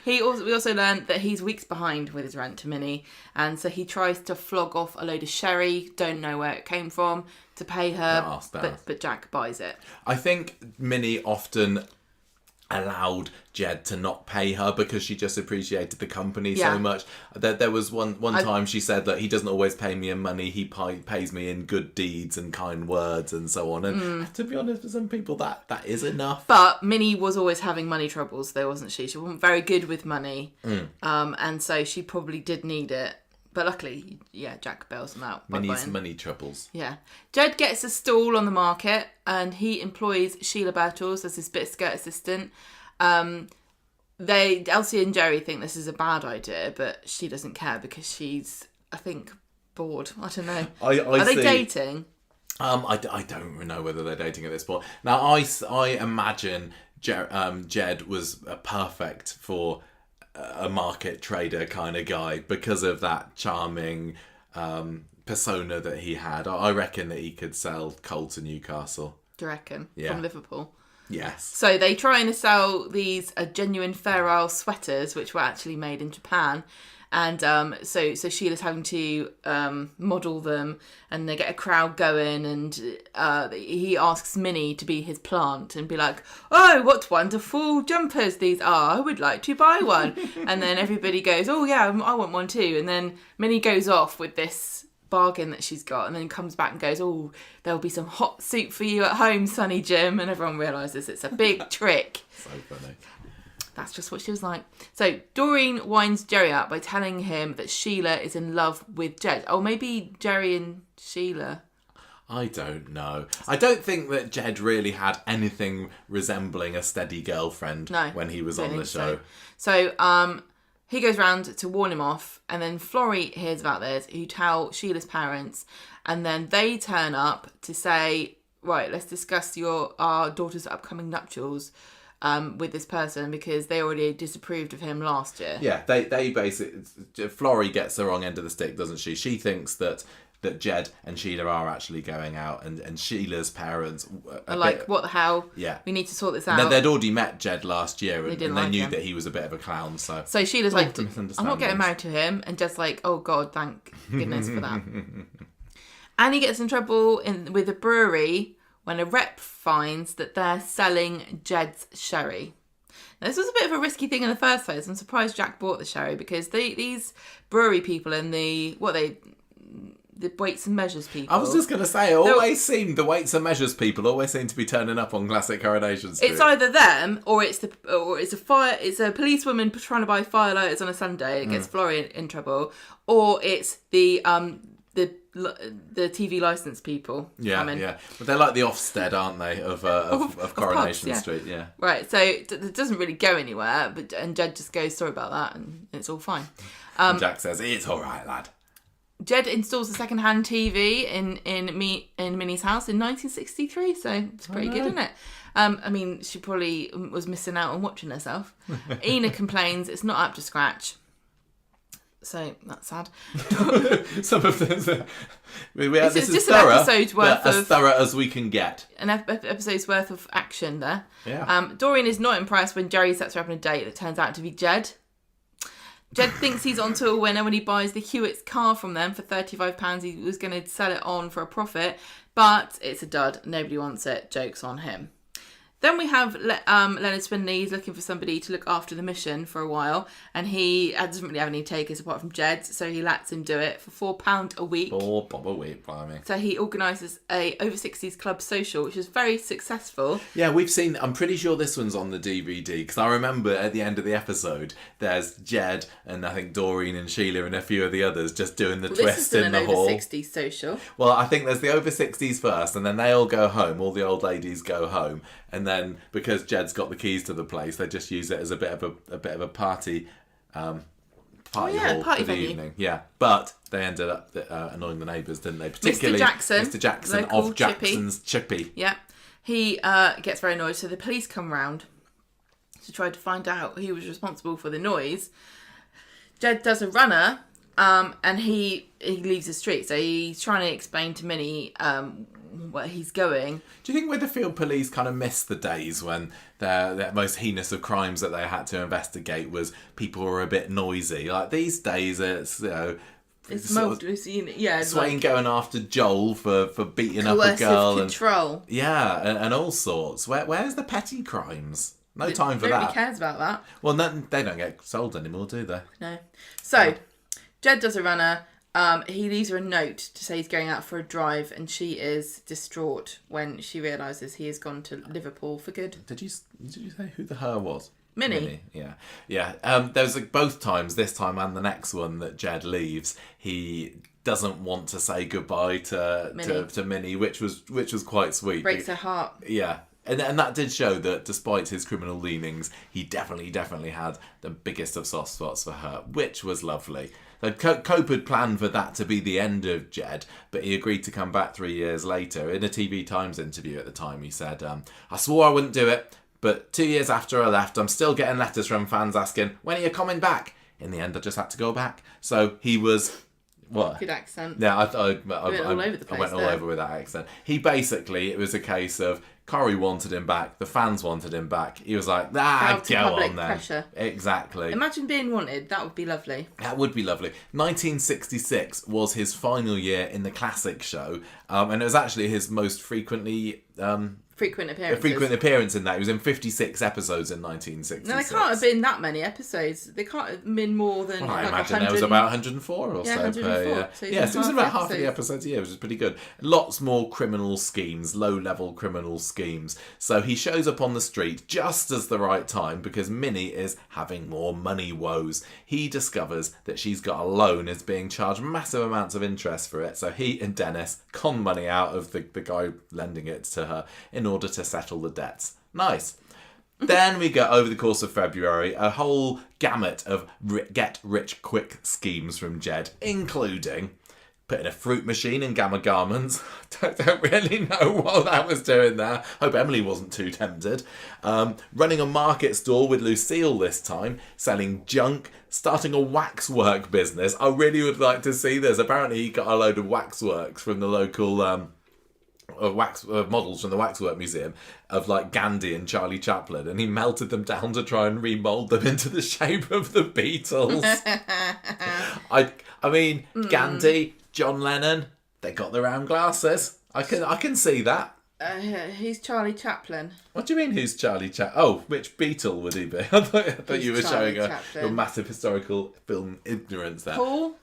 [SPEAKER 1] we also learned that he's weeks behind with his rent to Minnie, and so he tries to flog off a load of sherry, don't know where it came from, to pay her, but Jack buys it.
[SPEAKER 2] I think Minnie often allowed Jed to not pay her because she just appreciated the company so much. There was one time she said that he doesn't always pay me in money, he pays me in good deeds and kind words and so on. And to be honest, for some people that is enough.
[SPEAKER 1] But Minnie was always having money troubles though, wasn't she? She wasn't very good with money. And so she probably did need it. But luckily, Jack bails them out.
[SPEAKER 2] Minnie's money troubles.
[SPEAKER 1] Yeah. Jed gets a stall on the market and he employs Sheila Birtles as his bit skirt assistant. Elsie and Jerry think this is a bad idea, but she doesn't care because she's, I think, bored. I don't know. Are they dating?
[SPEAKER 2] I don't know whether they're dating at this point. Now, I imagine Jed was perfect for a market trader kind of guy because of that charming persona that he had. I reckon that he could sell coal to Newcastle.
[SPEAKER 1] Do you reckon?
[SPEAKER 2] Yeah.
[SPEAKER 1] From Liverpool?
[SPEAKER 2] Yes.
[SPEAKER 1] So they try to sell these genuine Fair Isle sweaters, which were actually made in Japan. And so Sheila's having to model them, and they get a crowd going, and he asks Minnie to be his plant and be like, "Oh, what wonderful jumpers these are! I would like to buy one." And then everybody goes, "Oh yeah, I want one too." And then Minnie goes off with this bargain that she's got, and then comes back and goes, "Oh, there'll be some hot soup for you at home, Sonny Jim." And everyone realises it's a big trick.
[SPEAKER 2] So funny.
[SPEAKER 1] That's just what she was like. So Doreen winds Jerry up by telling him that Sheila is in love with Jed. Oh, maybe Jerry and Sheila.
[SPEAKER 2] I don't know. I don't think that Jed really had anything resembling a steady girlfriend when he was on the show.
[SPEAKER 1] So he goes round to warn him off, and then Florrie hears about this, who tell Sheila's parents, and then they turn up to say, right, let's discuss our daughter's upcoming nuptials with this person, because they already disapproved of him last year.
[SPEAKER 2] Yeah, they basically... Florrie gets the wrong end of the stick, doesn't she? She thinks that Jed and Sheila are actually going out, and Sheila's parents
[SPEAKER 1] are like, what the hell?
[SPEAKER 2] Yeah.
[SPEAKER 1] We need to sort this out.
[SPEAKER 2] And they'd already met Jed last year, and they knew
[SPEAKER 1] him.
[SPEAKER 2] that he was a bit of a clown, so
[SPEAKER 1] Sheila's like, I'm not getting married to him, and Jed's like, oh God, thank goodness for that. And he gets in trouble with a brewery when a rep finds that they're selling Jed's sherry. Now, this was a bit of a risky thing in the first place. I'm surprised Jack bought the sherry, because these brewery people and the weights and measures people.
[SPEAKER 2] I was just going to say, the weights and measures people always seem to be turning up on classic Coronation Street.
[SPEAKER 1] It's either them, or it's a policewoman trying to buy firelighters on a Sunday. It gets Florrie in trouble, or it's the TV license people.
[SPEAKER 2] Yeah. But they're like the Ofsted, aren't they, of Coronation
[SPEAKER 1] pubs,
[SPEAKER 2] Street? Yeah.
[SPEAKER 1] Right. So it doesn't really go anywhere, and Jed just goes, sorry about that, and it's all fine.
[SPEAKER 2] And Jack says, it's all right, lad.
[SPEAKER 1] Jed installs a second-hand TV in Minnie's house in 1963, so it's pretty good, isn't it? I mean, she probably was missing out on watching herself. Ina complains it's not up to scratch, so that's sad.
[SPEAKER 2] Some of this,
[SPEAKER 1] it's just an episode's worth of...
[SPEAKER 2] as thorough as we can get.
[SPEAKER 1] An episode's worth of action there.
[SPEAKER 2] Yeah.
[SPEAKER 1] Doreen is not impressed when Jerry sets her up on a date that turns out to be Jed. Jed thinks he's onto a winner when he buys the Hewitt's car from them for £35. He was going to sell it on for a profit, but it's a dud. Nobody wants it. Joke's on him. Then we have Leonard Swindley. He's looking for somebody to look after the mission for a while, and he doesn't really have any takers apart from Jed, so he lets him do it for £4 a week.
[SPEAKER 2] £4 a week, blimey.
[SPEAKER 1] So he organises a over 60s club social, which is very successful.
[SPEAKER 2] Yeah, we've seen. I'm pretty sure this one's on the DVD, because I remember at the end of the episode, there's Jed and I think Doreen and Sheila and a few of the others just doing the twist in the hall.
[SPEAKER 1] This is an over 60s social.
[SPEAKER 2] Well, I think there's the over 60s first, and then they all go home. All the old ladies go home. And then, because Jed's got the keys to the place, they just use it as a bit of a party hall
[SPEAKER 1] party
[SPEAKER 2] for the
[SPEAKER 1] venue.
[SPEAKER 2] evening. Yeah, but they ended up annoying the neighbours, didn't they? Particularly
[SPEAKER 1] Mr. Jackson
[SPEAKER 2] of Jackson's Chippy.
[SPEAKER 1] Yeah, he gets very annoyed, so the police come round to try to find out who was responsible for the noise. Jed does a runner, and he leaves the street, so he's trying to explain to Minnie where he's going.
[SPEAKER 2] Do you think Weatherfield police kind of miss the days when their most heinous of crimes that they had to investigate was people were a bit noisy? Like these days, it's Swain going after Joel for beating up a girl
[SPEAKER 1] control.
[SPEAKER 2] And all sorts. Where's the petty crimes? No time for that.
[SPEAKER 1] Nobody cares about that.
[SPEAKER 2] Well, they don't get sold anymore, do they?
[SPEAKER 1] No. So, Jed does a runner. He leaves her a note to say he's going out for a drive, and she is distraught when she realises he has gone to Liverpool for good.
[SPEAKER 2] Did you say who the her was?
[SPEAKER 1] Minnie.
[SPEAKER 2] Yeah. There's both times, this time and the next one, that Jed leaves. He doesn't want to say goodbye to Minnie, which was quite sweet.
[SPEAKER 1] Breaks her heart.
[SPEAKER 2] Yeah. And that did show that despite his criminal leanings, he definitely had the biggest of soft spots for her, which was lovely. So Cope had planned for that to be the end of Jed, but he agreed to come back 3 years later. In a TV Times interview at the time, he said, I swore I wouldn't do it, but 2 years after I left, I'm still getting letters from fans asking, when are you coming back? In the end, I just had to go back. So he was... What?
[SPEAKER 1] Good accent.
[SPEAKER 2] Yeah, I
[SPEAKER 1] went all over the place.
[SPEAKER 2] I went all over with that accent. It was a case of Corrie wanted him back, the fans wanted him back. He was like, go on then. Pressure. Exactly.
[SPEAKER 1] Imagine being wanted. That would be lovely.
[SPEAKER 2] That would be lovely. 1966 was his final year in the classic show, and it was actually his most frequent appearance in that. He was in 56 episodes in 1966.
[SPEAKER 1] No, there can't have been that many episodes. There can't have been more than
[SPEAKER 2] I imagine there was about 104 or so 104. Per year. So it was about half of the episodes a year, which is pretty good. Lots more criminal schemes, low-level criminal schemes schemes. So he shows up on the street just as the right time because Minnie is having more money woes. He discovers that she's got a loan, is being charged massive amounts of interest for it. So he and Dennis con money out of the guy lending it to her in order to settle the debts. Nice. Then we get, over the course of February, a whole gamut of get-rich-quick schemes from Jed, including putting a fruit machine in Gamma Garments. Don't really know what that was doing there. Hope Emily wasn't too tempted. Running a market stall with Lucille this time, selling junk, starting a waxwork business. I really would like to see this. Apparently he got a load of waxworks from the local... models from the Waxwork Museum of like Gandhi and Charlie Chaplin, and he melted them down to try and remold them into the shape of the Beatles. I mean, Gandhi, John Lennon, they got the round glasses. I can see that.
[SPEAKER 1] Who's Charlie Chaplin?
[SPEAKER 2] What do you mean, who's Charlie Chaplin? Oh, which Beatle would he be? I thought you were
[SPEAKER 1] Charlie
[SPEAKER 2] showing
[SPEAKER 1] Chaplin?
[SPEAKER 2] your massive historical film ignorance there.
[SPEAKER 1] Paul?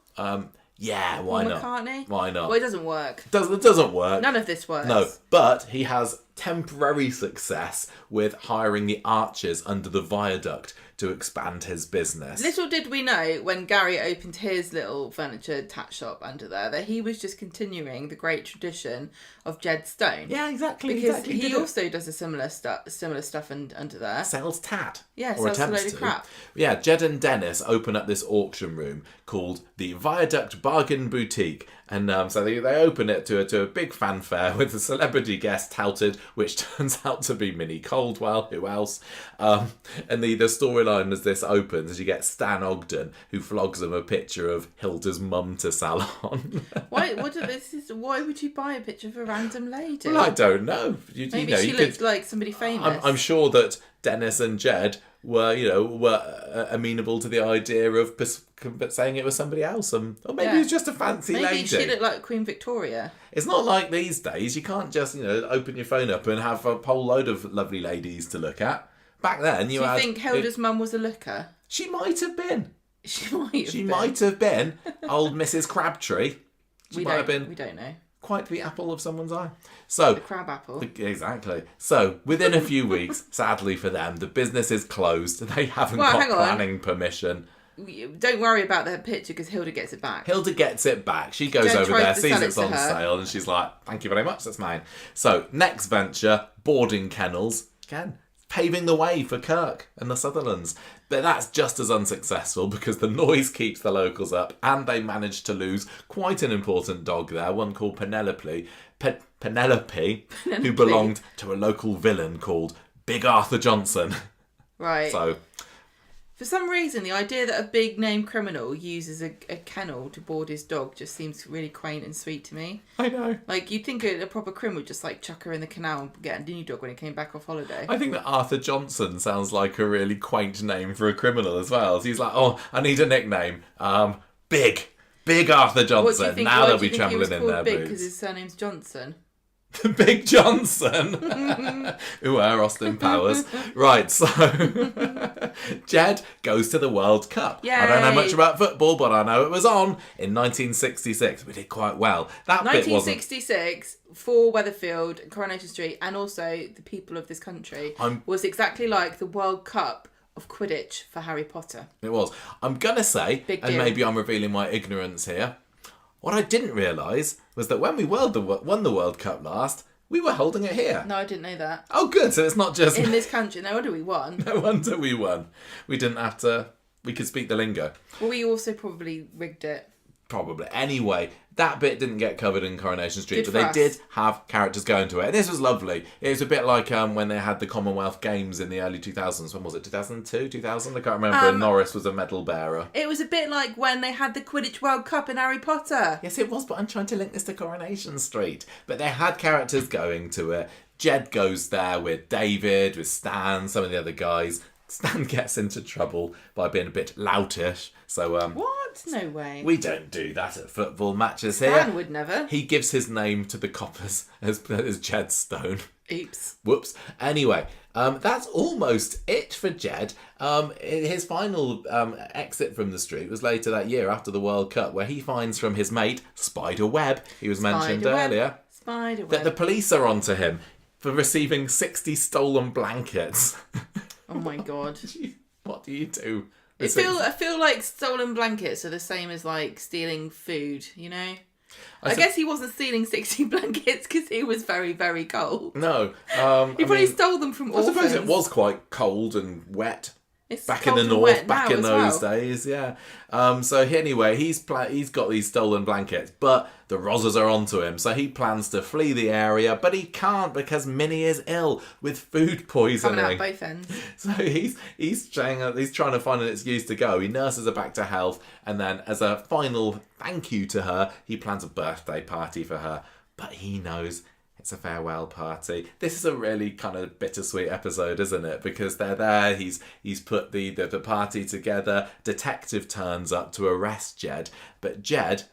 [SPEAKER 2] Yeah, why
[SPEAKER 1] Paul
[SPEAKER 2] not?
[SPEAKER 1] McCartney?
[SPEAKER 2] Why not?
[SPEAKER 1] Well, it doesn't work.
[SPEAKER 2] It doesn't work.
[SPEAKER 1] None of this works.
[SPEAKER 2] No, but he has temporary success with hiring the Archers under the viaduct to expand his business.
[SPEAKER 1] Little did we know when Gary opened his little furniture tat shop under there that he was just continuing the great tradition of Jed Stone.
[SPEAKER 2] Yeah, exactly.
[SPEAKER 1] Because
[SPEAKER 2] exactly.
[SPEAKER 1] he also does a similar stuff under there.
[SPEAKER 2] Sells tat.
[SPEAKER 1] Yeah,
[SPEAKER 2] or
[SPEAKER 1] sells a
[SPEAKER 2] attempts
[SPEAKER 1] load of
[SPEAKER 2] to.
[SPEAKER 1] crap.
[SPEAKER 2] Yeah, Jed and Dennis open up this auction room called the Viaduct Bargain Boutique. And so they open it to a big fanfare with a celebrity guest touted, which turns out to be Minnie Caldwell. Who else? And the storyline as this opens is you get Stan Ogden, who flogs them a picture of Hilda's mum to salon.
[SPEAKER 1] Why would you buy a picture of a random lady?
[SPEAKER 2] Well, I don't know.
[SPEAKER 1] Maybe she looks like somebody famous.
[SPEAKER 2] I'm sure that Dennis and Jed were amenable to the idea of saying it was somebody else, or maybe it was just a fancy lady.
[SPEAKER 1] Maybe she looked like Queen Victoria.
[SPEAKER 2] It's not like these days. You can't just open your phone up and have a whole load of lovely ladies to look at. Back then,
[SPEAKER 1] Do you think Hilda's mum was a looker?
[SPEAKER 2] She might have been.
[SPEAKER 1] She
[SPEAKER 2] might have been. Old Mrs. Crabtree.
[SPEAKER 1] We don't know.
[SPEAKER 2] Quite the apple of someone's eye. So
[SPEAKER 1] The crab apple.
[SPEAKER 2] Exactly. So within a few weeks, sadly for them, the business is closed. They haven't got
[SPEAKER 1] hang on.
[SPEAKER 2] planning permission.
[SPEAKER 1] Don't worry about the picture because Hilda gets it back.
[SPEAKER 2] Hilda gets it back. She goes
[SPEAKER 1] Jed
[SPEAKER 2] over
[SPEAKER 1] tries
[SPEAKER 2] there,
[SPEAKER 1] to
[SPEAKER 2] sees
[SPEAKER 1] sell it
[SPEAKER 2] it's
[SPEAKER 1] to
[SPEAKER 2] on
[SPEAKER 1] her.
[SPEAKER 2] sale, and she's like, "Thank you very much, that's mine." So next venture, boarding kennels. Again, paving the way for Kirk and the Sutherlands. But that's just as unsuccessful because the noise keeps the locals up, and they manage to lose quite an important dog there, one called Penelope, who belonged to a local villain called Big Arthur Johnson.
[SPEAKER 1] Right.
[SPEAKER 2] So,
[SPEAKER 1] for some reason, the idea that a big name criminal uses a kennel to board his dog just seems really quaint and sweet to me.
[SPEAKER 2] I know.
[SPEAKER 1] Like, you'd think a proper criminal would just like chuck her in the canal and get a new dog when he came back off holiday.
[SPEAKER 2] I think that Arthur Johnson sounds like a really quaint name for a criminal as well. So he's like, "Oh, I need a nickname. Big Arthur Johnson."
[SPEAKER 1] What do you think?
[SPEAKER 2] Now
[SPEAKER 1] why
[SPEAKER 2] they'll
[SPEAKER 1] do you
[SPEAKER 2] be
[SPEAKER 1] think he was
[SPEAKER 2] trembling in
[SPEAKER 1] called
[SPEAKER 2] their
[SPEAKER 1] Big because
[SPEAKER 2] boots.
[SPEAKER 1] his surname's Johnson?
[SPEAKER 2] Big Johnson. Ooh, Austin Powers. Right, so Jed goes to the World Cup.
[SPEAKER 1] Yay.
[SPEAKER 2] I don't know much about football, but I know it was on in 1966. We did quite well. That bit wasn't...
[SPEAKER 1] 1966 for Weatherfield, Coronation Street, and also the people of this country was exactly like the World Cup of Quidditch for Harry Potter.
[SPEAKER 2] It was. I'm going to say,
[SPEAKER 1] Big
[SPEAKER 2] and
[SPEAKER 1] deal.
[SPEAKER 2] maybe I'm revealing my ignorance here, what I didn't realise was that when we won the World Cup last, we were holding it here.
[SPEAKER 1] No, I didn't know that.
[SPEAKER 2] Oh, good. So it's not just...
[SPEAKER 1] In this country. No wonder we won.
[SPEAKER 2] No wonder we won. We didn't have to... We could speak the lingo.
[SPEAKER 1] Well, we also probably rigged it.
[SPEAKER 2] Probably. Anyway, that bit didn't get covered in Coronation Street,
[SPEAKER 1] Good
[SPEAKER 2] but they
[SPEAKER 1] for us.
[SPEAKER 2] did have characters going to it. This was lovely. It was a bit like when they had the Commonwealth Games in the early 2000s. When was it? 2002? 2000? I can't remember. And Norris was a medal bearer.
[SPEAKER 1] It was a bit like when they had the Quidditch World Cup in Harry Potter.
[SPEAKER 2] Yes, it was, but I'm trying to link this to Coronation Street. But they had characters going to it. Jed goes there with David, with Stan, some of the other guys. Stan gets into trouble by being a bit loutish. So,
[SPEAKER 1] What? No way.
[SPEAKER 2] we don't do that at football matches here.
[SPEAKER 1] Stan would never.
[SPEAKER 2] He gives his name to the coppers as Jed Stone.
[SPEAKER 1] Oops.
[SPEAKER 2] Whoops. Anyway, that's almost it for Jed. His final exit from the street was later that year after the World Cup, where he finds from his mate, Spider Webb, he was mentioned
[SPEAKER 1] Spiderweb.
[SPEAKER 2] earlier,
[SPEAKER 1] Spiderweb.
[SPEAKER 2] that the police are onto him. for receiving 60 stolen blankets.
[SPEAKER 1] Oh my god.
[SPEAKER 2] What do you do?
[SPEAKER 1] I feel like stolen blankets are the same as like stealing food, you know? I guess he wasn't stealing 60 blankets because he was very, very cold.
[SPEAKER 2] No.
[SPEAKER 1] He probably stole them from orphans.
[SPEAKER 2] I suppose it was quite cold and wet.
[SPEAKER 1] It's
[SPEAKER 2] back in the north, back in those days, yeah. So anyway, he's got these stolen blankets, but the Rozzers are onto him. So he plans to flee the area, but he can't because Minnie is ill with food poisoning.
[SPEAKER 1] Coming out both ends.
[SPEAKER 2] So he's trying to find an excuse to go. He nurses her back to health, and then as a final thank you to her, he plans a birthday party for her. But he knows it's a farewell party. This is a really kind of bittersweet episode, isn't it? Because they're there, he's put the party together, detective turns up to arrest Jed, but Jed,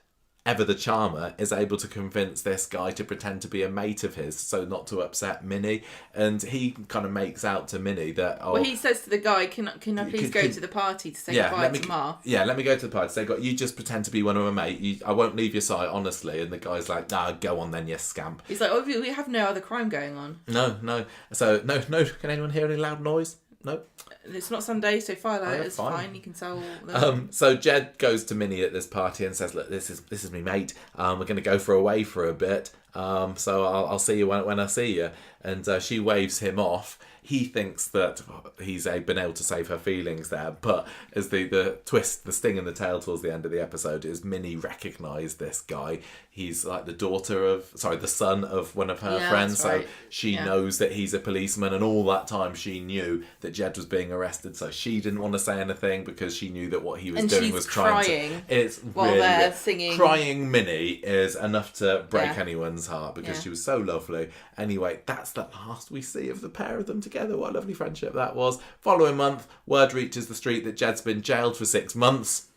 [SPEAKER 2] ever the charmer, is able to convince this guy to pretend to be a mate of his, so not to upset Minnie, and he kind of makes out to Minnie that...
[SPEAKER 1] Well, he says to the guy, can I please go to the party to say goodbye to Ma?
[SPEAKER 2] Yeah, let me go to the party. Say, you just pretend to be one of my mate. I won't leave your side, honestly. And the guy's like, nah, go on then, you scamp.
[SPEAKER 1] He's like, we have no other crime going on.
[SPEAKER 2] No. So, no. Can anyone hear any loud noise? No.
[SPEAKER 1] It's not Sunday, so firelight is fine. You can sell
[SPEAKER 2] them. So Jed goes to Minnie at this party and says, look, this is me mate. We're going to go for a wave for a bit. So I'll see you when I see you. And she waves him off. He thinks that he's been able to save her feelings there, but as the twist, the sting in the tail towards the end of the episode is Minnie recognised this guy. He's like the son of one of her friends, so she knows that he's a policeman, and all that time she knew that Jed was being arrested, so she didn't want to say anything because she knew that what he was doing was
[SPEAKER 1] crying.
[SPEAKER 2] It's
[SPEAKER 1] while
[SPEAKER 2] really
[SPEAKER 1] they're singing.
[SPEAKER 2] Crying Minnie is enough to break anyone's heart because she was so lovely. Anyway, that's the last we see of the pair of them together. What a lovely friendship that was. Following month, word reaches the street that Jed's been jailed for 6 months.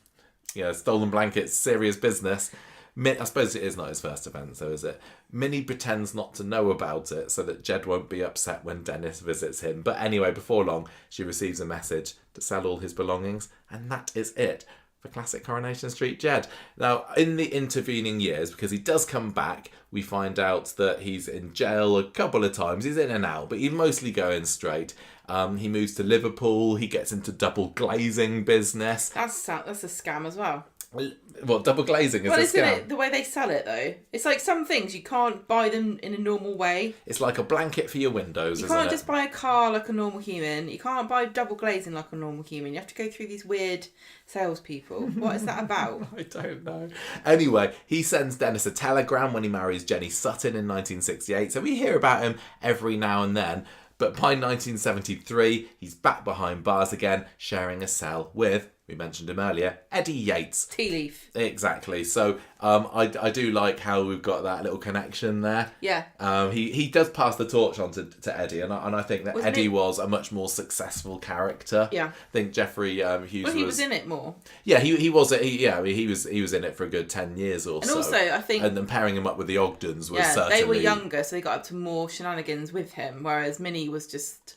[SPEAKER 2] Stolen blankets, serious business. I suppose it is not his first offence, though, is it? Minnie pretends not to know about it so that Jed won't be upset when Dennis visits him. But anyway, before long, she receives a message to sell all his belongings, and that is it for classic Coronation Street Jed. Now, in the intervening years, because he does come back, we find out that he's in jail a couple of times. He's in and out, but he's mostly going straight. He moves to Liverpool. He gets into double glazing business.
[SPEAKER 1] That's a scam as well.
[SPEAKER 2] Well, double glazing is a scam.
[SPEAKER 1] Isn't it the way they sell it, though? It's like some things you can't buy them in a normal way.
[SPEAKER 2] It's like a blanket for your windows, isn't it?
[SPEAKER 1] You can't just buy a car like a normal human. You can't buy double glazing like a normal human. You have to go through these weird salespeople. What is that about?
[SPEAKER 2] I don't know. Anyway, he sends Dennis a telegram when he marries Jenny Sutton in 1968, so we hear about him every now and then. But by 1973, he's back behind bars again, sharing a cell with, we mentioned him earlier, Eddie Yates.
[SPEAKER 1] Tea leaf.
[SPEAKER 2] Exactly. So I do like how we've got that little connection there.
[SPEAKER 1] Yeah.
[SPEAKER 2] He does pass the torch on to Eddie, and I think that Eddie was a much more successful character.
[SPEAKER 1] Yeah.
[SPEAKER 2] I think Jeffrey Hughes
[SPEAKER 1] Well, he was in it more.
[SPEAKER 2] Yeah, he was in it for a good 10 years or so.
[SPEAKER 1] And also, I think...
[SPEAKER 2] And then pairing him up with the Ogdens was certainly...
[SPEAKER 1] they were younger, so they got up to more shenanigans with him, whereas Minnie was just...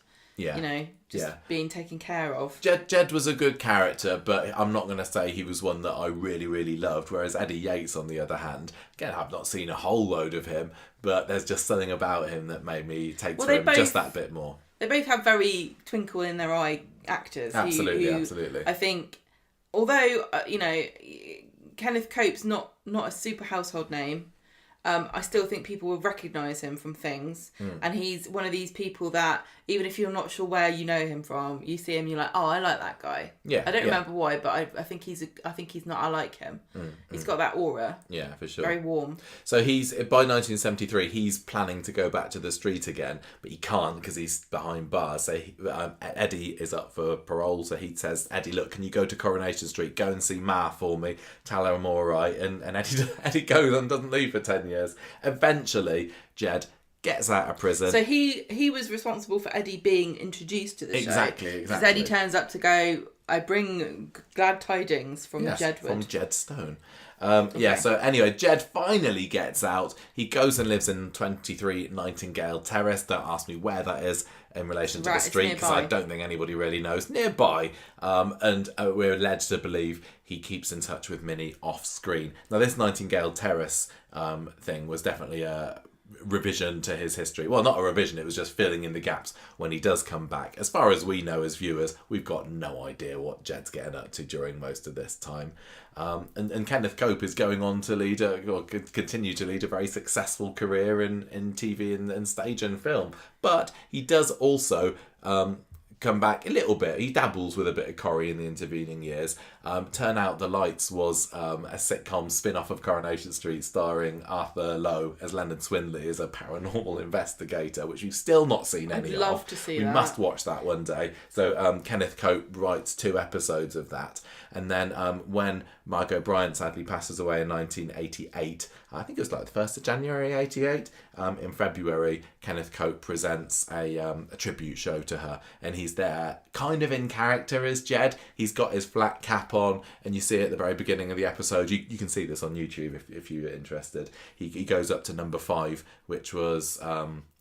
[SPEAKER 1] being taken care of.
[SPEAKER 2] Jed was a good character, but I'm not going to say he was one that I really, really loved. Whereas Eddie Yates, on the other hand, again, I've not seen a whole load of him, but there's just something about him that made me take to him just that bit more.
[SPEAKER 1] They both have very twinkle in their eye actors.
[SPEAKER 2] Absolutely.
[SPEAKER 1] I think, although, Kenneth Cope's not a super household name, I still think people will recognise him from things. And he's one of these people that, even if you're not sure where you know him from, you see him, you're like, oh, I like that guy.
[SPEAKER 2] Yeah.
[SPEAKER 1] I don't remember why, but I think I like him. He's got that aura.
[SPEAKER 2] Yeah, for sure.
[SPEAKER 1] Very warm.
[SPEAKER 2] So by 1973, he's planning to go back to the street again, but he can't because he's behind bars. So Eddie is up for parole. So he says, Eddie, look, can you go to Coronation Street? Go and see Ma for me. Tell her I'm all right. And Eddie goes and doesn't leave for 10 years. Eventually, Jed gets out of prison.
[SPEAKER 1] So he was responsible for Eddie being introduced to the show.
[SPEAKER 2] Exactly.
[SPEAKER 1] Because Eddie turns up to go, I bring glad tidings from Jedward.
[SPEAKER 2] From Jed Stone. So anyway, Jed finally gets out. He goes and lives in 23 Nightingale Terrace. Don't ask me where that is in relation to the street, because I don't think anybody really knows. Nearby. And we're led to believe he keeps in touch with Minnie off screen. Now, this Nightingale Terrace thing was definitely revision to his history. Well, not a revision, it was just filling in the gaps when he does come back. As far as we know as viewers, we've got no idea what Jed's getting up to during most of this time. And Kenneth Cope is going on to continue to lead a very successful career in TV and stage and film. But he does also come back a little bit. He dabbles with a bit of Corrie in the intervening years. Turn Out the Lights was a sitcom spin-off of Coronation Street starring Arthur Lowe as Leonard Swindley as a paranormal investigator, which we've still not seen any of. I'd
[SPEAKER 1] love to see that.
[SPEAKER 2] We must watch that one day. So Kenneth Cope writes 2 episodes of that. And then when Margot Bryant sadly passes away in 1988, I think it was like the 1st of January 88, in February, Kenneth Cope presents a tribute show to her. And he's there kind of in character as Jed. He's got his flat cap on, and you see it at the very beginning of the episode. You can see this on YouTube if you're interested. He goes up to number 5, which was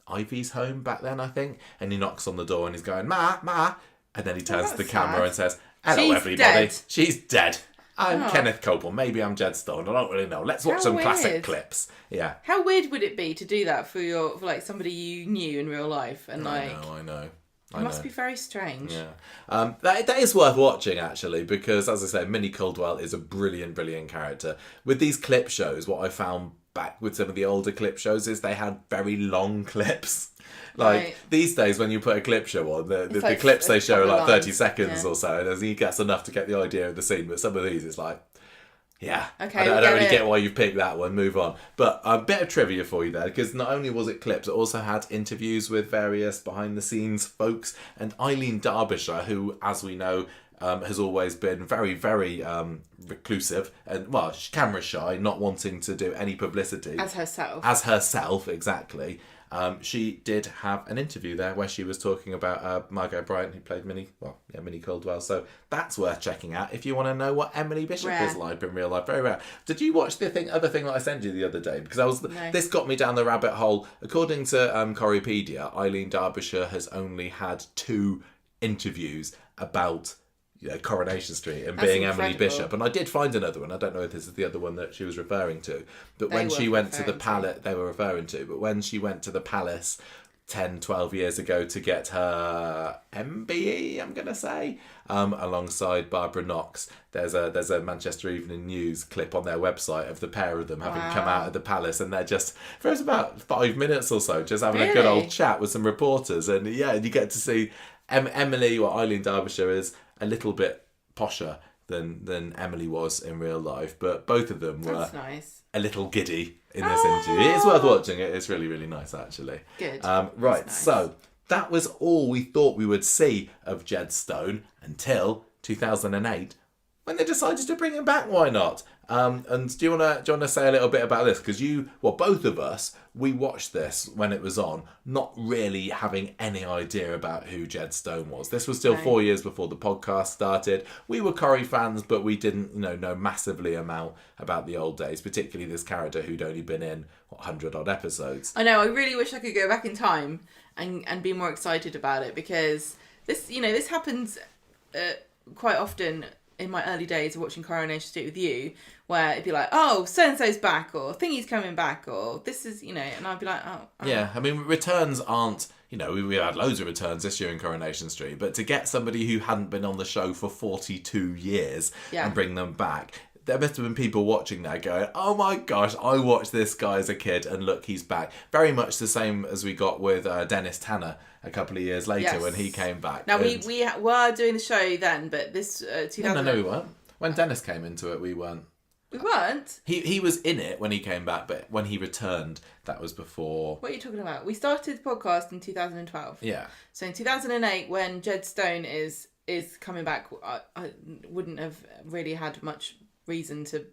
[SPEAKER 2] Ivy's home back then, I think. And he knocks on the door and he's going, "Ma, Ma." And then he turns to the camera and says, "Hello,
[SPEAKER 1] She's
[SPEAKER 2] everybody.
[SPEAKER 1] Dead.
[SPEAKER 2] She's dead. I'm Kenneth Cope, or maybe I'm Jed Stone. I don't really know. Let's watch some classic
[SPEAKER 1] weird.
[SPEAKER 2] clips." Yeah.
[SPEAKER 1] How weird would it be to do that for like somebody you knew in real life? And like,
[SPEAKER 2] I know.
[SPEAKER 1] It must be very strange.
[SPEAKER 2] Yeah. That is worth watching, actually, because, as I say, Minnie Caldwell is a brilliant, brilliant character. With these clip shows, what I found back with some of the older clip shows is they had very long clips. Like, these days, when you put a clip show on, the clips they show are like 30 seconds or so, and he gets enough to get the idea of the scene. But some of these, it's like, yeah,
[SPEAKER 1] okay,
[SPEAKER 2] I don't really get why you picked that one. Move on. But a bit of trivia for you there, because not only was it clips, it also had interviews with various behind-the-scenes folks. And Eileen Derbyshire, who, as we know, has always been very, very reclusive and, well, camera shy, not wanting to do any publicity.
[SPEAKER 1] As herself,
[SPEAKER 2] exactly. She did have an interview there where she was talking about Margot Bryant, who played Minnie Caldwell. So that's worth checking out if you want to know what Emily Bishop is like in real life. Very rare. Did you watch the other thing that I sent you the other day? Because this got me down the rabbit hole. According to Corriepedia, Eileen Derbyshire has only had 2 interviews about Coronation Street and being Emily Bishop. And I did find another one. I don't know if this is the other one that she was referring to. But when she went to the palace, they were referring to. But when she went to the palace 10, 12 years ago to get her MBE, I'm going to say, alongside Barbara Knox, there's a Manchester Evening News clip on their website of the pair of them having come out of the palace, and they're just, for about 5 minutes or so, just having a good old chat with some reporters. And yeah, you get to see Emily, or Eileen Derbyshire, is a little bit posher than Emily was in real life, but both of them were a little giddy in this interview. It's worth watching it. It's really, really nice, actually.
[SPEAKER 1] Good.
[SPEAKER 2] Right,
[SPEAKER 1] nice.
[SPEAKER 2] So that was all we thought we would see of Jed Stone until 2008, when they decided to bring him back. Why not? And do you want to say a little bit about this? Because both of us, we watched this when it was on, not really having any idea about who Jed Stone was. This was still 4 years before the podcast started. We were Corrie fans, but we didn't know massively amount about the old days, particularly this character who'd only been in 100 odd episodes.
[SPEAKER 1] I know. I really wish I could go back in time and be more excited about it, because this happens quite often in my early days of watching Coronation Street with you, where it'd be like, oh, so-and-so's back, or thingy's coming back, or this is, and I'd be like, oh.
[SPEAKER 2] Yeah, I mean, returns aren't, we had loads of returns this year in Coronation Street, but to get somebody who hadn't been on the show for 42 years and bring them back, there must have been people watching that going, oh my gosh, I watched this guy as a kid and look, he's back. Very much the same as we got with Dennis Tanner a couple of years later when he came back.
[SPEAKER 1] Now, we were doing the show then, but this 2000...
[SPEAKER 2] No, we weren't. When Dennis came into it, we weren't.
[SPEAKER 1] We weren't?
[SPEAKER 2] He was in it when he came back, but when he returned, that was before...
[SPEAKER 1] What are you talking about? We started the podcast in 2012.
[SPEAKER 2] Yeah.
[SPEAKER 1] So in 2008, when Jed Stone is coming back, I wouldn't have really had much reason to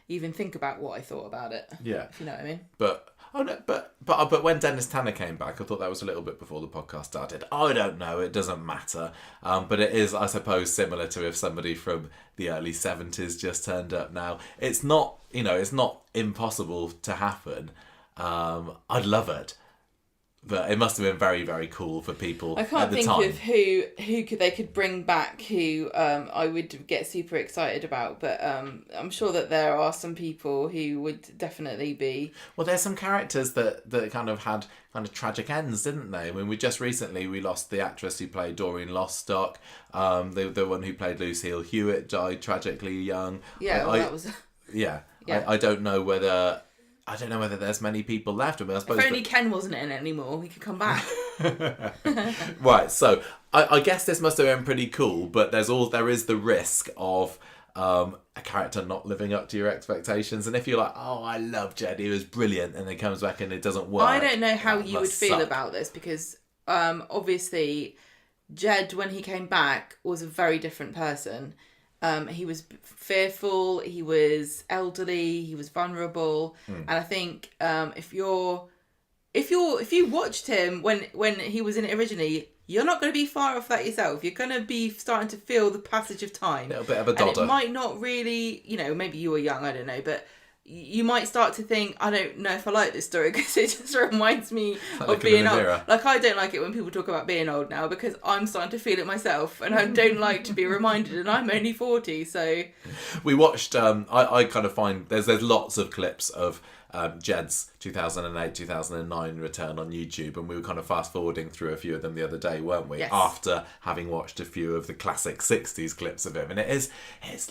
[SPEAKER 1] even think about what I thought about it.
[SPEAKER 2] Yeah.
[SPEAKER 1] If you know what I mean.
[SPEAKER 2] But when Dennis Tanner came back, I thought that was a little bit before the podcast started. I don't know, it doesn't matter. But it is, I suppose, similar to if somebody from the early 70s just turned up now. It's not, it's not impossible to happen. I'd love it. But it must have been very, very cool for people
[SPEAKER 1] I can't
[SPEAKER 2] at the
[SPEAKER 1] think
[SPEAKER 2] time.
[SPEAKER 1] of who they could bring back who I would get super excited about, but I'm sure that there are some people who would definitely be.
[SPEAKER 2] Well, there's some characters that kind of had kind of tragic ends, didn't they? I mean, we just recently we lost the actress who played Doreen Lostock. The one who played Lucille Hewitt died tragically young.
[SPEAKER 1] Yeah, that was.
[SPEAKER 2] Yeah,
[SPEAKER 1] Yeah.
[SPEAKER 2] I don't know whether there's many people left. I mean, I suppose
[SPEAKER 1] If only Ken wasn't in it anymore, he could come back.
[SPEAKER 2] Right, so I guess this must have been pretty cool, but there is the risk of a character not living up to your expectations. And if you're like, oh, I love Jed, he was brilliant, and it comes back and it doesn't work.
[SPEAKER 1] I don't know how
[SPEAKER 2] that
[SPEAKER 1] you would
[SPEAKER 2] must
[SPEAKER 1] feel
[SPEAKER 2] suck.
[SPEAKER 1] about this because obviously Jed, when he came back, was a very different person. He was fearful, he was elderly, he was vulnerable, and I think if you watched him when he was in it originally, you're not going to be far off that yourself. You're going to be starting to feel the passage of time.
[SPEAKER 2] A little bit of a
[SPEAKER 1] And
[SPEAKER 2] dodder.
[SPEAKER 1] it might not really, maybe you were young, I don't know, but you might start to think, I don't know if I like this story because it just reminds me of being old. Like, I don't like it when people talk about being old now because I'm starting to feel it myself and I don't like to be reminded, and I'm only 40, so...
[SPEAKER 2] We watched, I kind of find there's lots of clips of Jed's 2008-2009 return on YouTube, and we were kind of fast forwarding through a few of them the other day, weren't we?
[SPEAKER 1] Yes.
[SPEAKER 2] After having watched a few of the classic 60s clips of him, and it's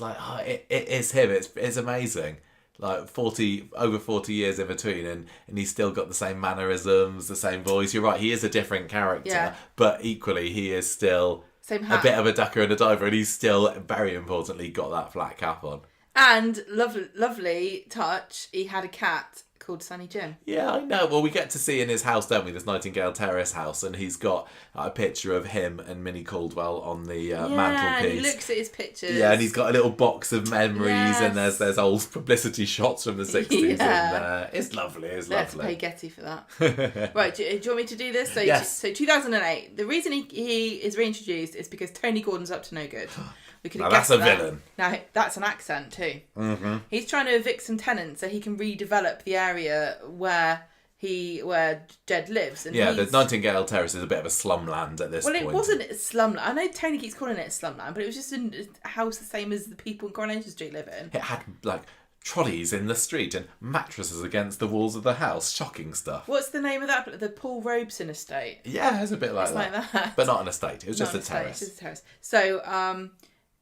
[SPEAKER 2] like, it is him. It's amazing. Like over 40 years in between, and he's still got the same mannerisms, the same voice. You're right, he is a different character, but equally he is still
[SPEAKER 1] Same
[SPEAKER 2] a
[SPEAKER 1] hat.
[SPEAKER 2] bit of a ducker and a diver, and he's still, very importantly, got that flat cap on.
[SPEAKER 1] And lovely touch, he had a cat called Sunny Jim.
[SPEAKER 2] Yeah, I know. Well, we get to see in his house, don't we? This Nightingale Terrace house, and he's got a picture of him and Minnie Caldwell on the mantelpiece.
[SPEAKER 1] Yeah, he looks at his pictures.
[SPEAKER 2] Yeah, and he's got a little box of memories,
[SPEAKER 1] Yes.
[SPEAKER 2] and there's old publicity shots from the 60s in there. It's lovely,
[SPEAKER 1] Let's
[SPEAKER 2] lovely.
[SPEAKER 1] pay Getty for that. Right, do you want me to do this? So,
[SPEAKER 2] Yes.
[SPEAKER 1] So 2008, the reason he is reintroduced is because Tony Gordon's up to no good. We could
[SPEAKER 2] Now
[SPEAKER 1] have
[SPEAKER 2] that's a
[SPEAKER 1] guessed that.
[SPEAKER 2] villain.
[SPEAKER 1] Now, that's an accent too. Mm-hmm. He's trying to evict some tenants so he can redevelop the area where Jed lives. And
[SPEAKER 2] Yeah, the Nightingale Terrace is a bit of a slumland at this point.
[SPEAKER 1] Well, it wasn't a slumland. I know Tony keeps calling it a slumland, but it was just a house the same as the people in Coronation Street live in.
[SPEAKER 2] It had, like, trolleys in the street and mattresses against the walls of the house. Shocking stuff.
[SPEAKER 1] What's the name of that? The Paul Robeson estate.
[SPEAKER 2] Yeah, it's a bit like
[SPEAKER 1] It's
[SPEAKER 2] that.
[SPEAKER 1] like that.
[SPEAKER 2] But not an estate. It was just
[SPEAKER 1] Not
[SPEAKER 2] a
[SPEAKER 1] an estate,
[SPEAKER 2] terrace.
[SPEAKER 1] it's just a terrace.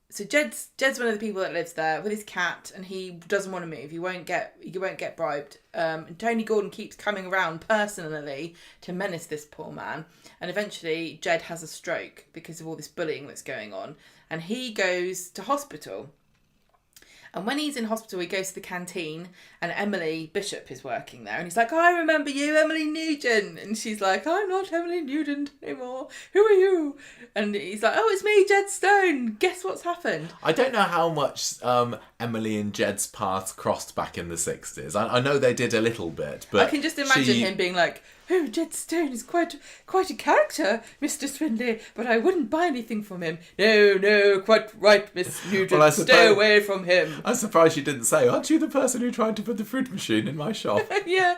[SPEAKER 1] So Jed's one of the people that lives there with his cat, and he doesn't want to move. He won't get bribed. And Tony Gordon keeps coming around personally to menace this poor man. And eventually, Jed has a stroke because of all this bullying that's going on, and he goes to hospital. And when he's in hospital, he goes to the canteen, and Emily Bishop is working there. And he's like, I remember you, Emily Nugent. And she's like, I'm not Emily Nugent anymore. Who are you? And he's like, oh, it's me, Jed Stone. Guess what's happened?
[SPEAKER 2] I don't know how much Emily and Jed's paths crossed back in the 60s. I know they did a little bit, but
[SPEAKER 1] I can just imagine him being like, oh, Jed Stone is quite a character, Mr. Swindley, but I wouldn't buy anything from him. No, quite right, Miss Nugent.
[SPEAKER 2] Well,
[SPEAKER 1] Stay away from him.
[SPEAKER 2] I'm surprised you didn't say, aren't you the person who tried to put the fruit machine in my shop?
[SPEAKER 1] Yeah.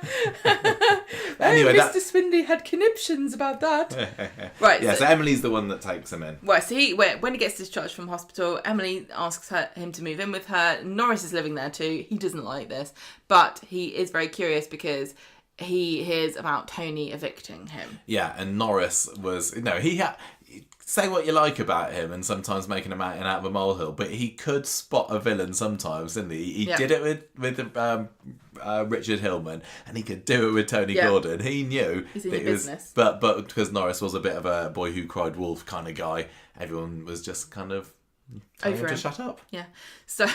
[SPEAKER 2] Anyway,
[SPEAKER 1] Mr. Swindley had conniptions about that. Right.
[SPEAKER 2] Yeah, so Emily's the one that takes him in.
[SPEAKER 1] Well, so when he gets discharged from hospital, Emily asks him to move in with her. Norris is living there too. He doesn't like this, but he is very curious because he hears about Tony evicting him.
[SPEAKER 2] Yeah, and Norris was, say what you like about him and sometimes making a mountain out of a molehill, but he could spot a villain sometimes, didn't he? He did it with Richard Hillman, and he could do it with Tony Gordon. He knew
[SPEAKER 1] He's in
[SPEAKER 2] that
[SPEAKER 1] your business.
[SPEAKER 2] But because Norris was a bit of a boy who cried wolf kind of guy, everyone was just kind of telling him to shut up.
[SPEAKER 1] Yeah. So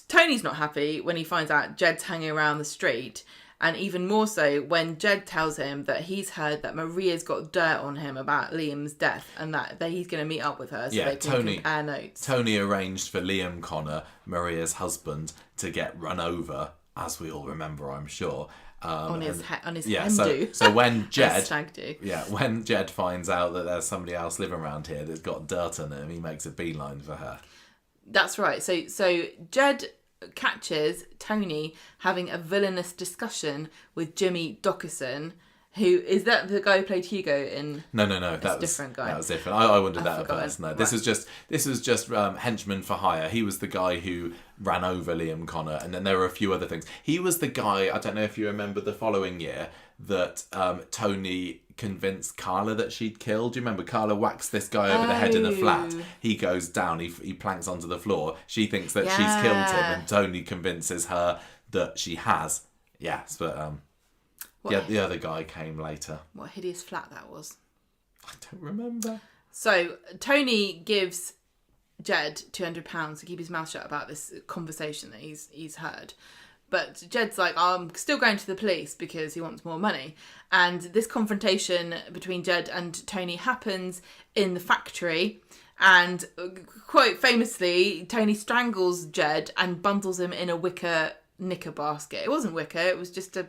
[SPEAKER 1] Tony's not happy when he finds out Jed's hanging around the street, and even more so when Jed tells him that he's heard that Maria's got dirt on him about Liam's death, and that he's going to meet up with her so they can compare notes.
[SPEAKER 2] Tony arranged for Liam Connor, Maria's husband, to get run over, as we all remember, I'm sure.
[SPEAKER 1] On his
[SPEAKER 2] hen so when Jed
[SPEAKER 1] stag do.
[SPEAKER 2] when Jed finds out that there's somebody else living around here that's got dirt on him, he makes a beeline for her.
[SPEAKER 1] That's right. So Jed catches Tony having a villainous discussion with Jimmy Dockerson, who is that the guy who played Hugo in?
[SPEAKER 2] No, that was
[SPEAKER 1] different guy.
[SPEAKER 2] That was different. I wondered that at
[SPEAKER 1] forgot
[SPEAKER 2] first. No,
[SPEAKER 1] it.
[SPEAKER 2] this was just henchman for hire. He was the guy who ran over Liam Connor, and then there were a few other things. He was the guy. I don't know if you remember the following year that Tony convinced Carla that she'd killed. Do you remember? Carla whacks this guy over the head in a flat. He goes down. He planks onto the floor. She thinks that she's killed him, and Tony convinces her that she has. Yes, but yeah, the other guy came later.
[SPEAKER 1] What a hideous flat that was.
[SPEAKER 2] I don't remember.
[SPEAKER 1] So Tony gives Jed £200 to keep his mouth shut about this conversation that he's heard. But Jed's like, I'm still going to the police because he wants more money. And this confrontation between Jed and Tony happens in the factory. And quite famously, Tony strangles Jed and bundles him in a wicker knicker basket. It wasn't wicker, it was just a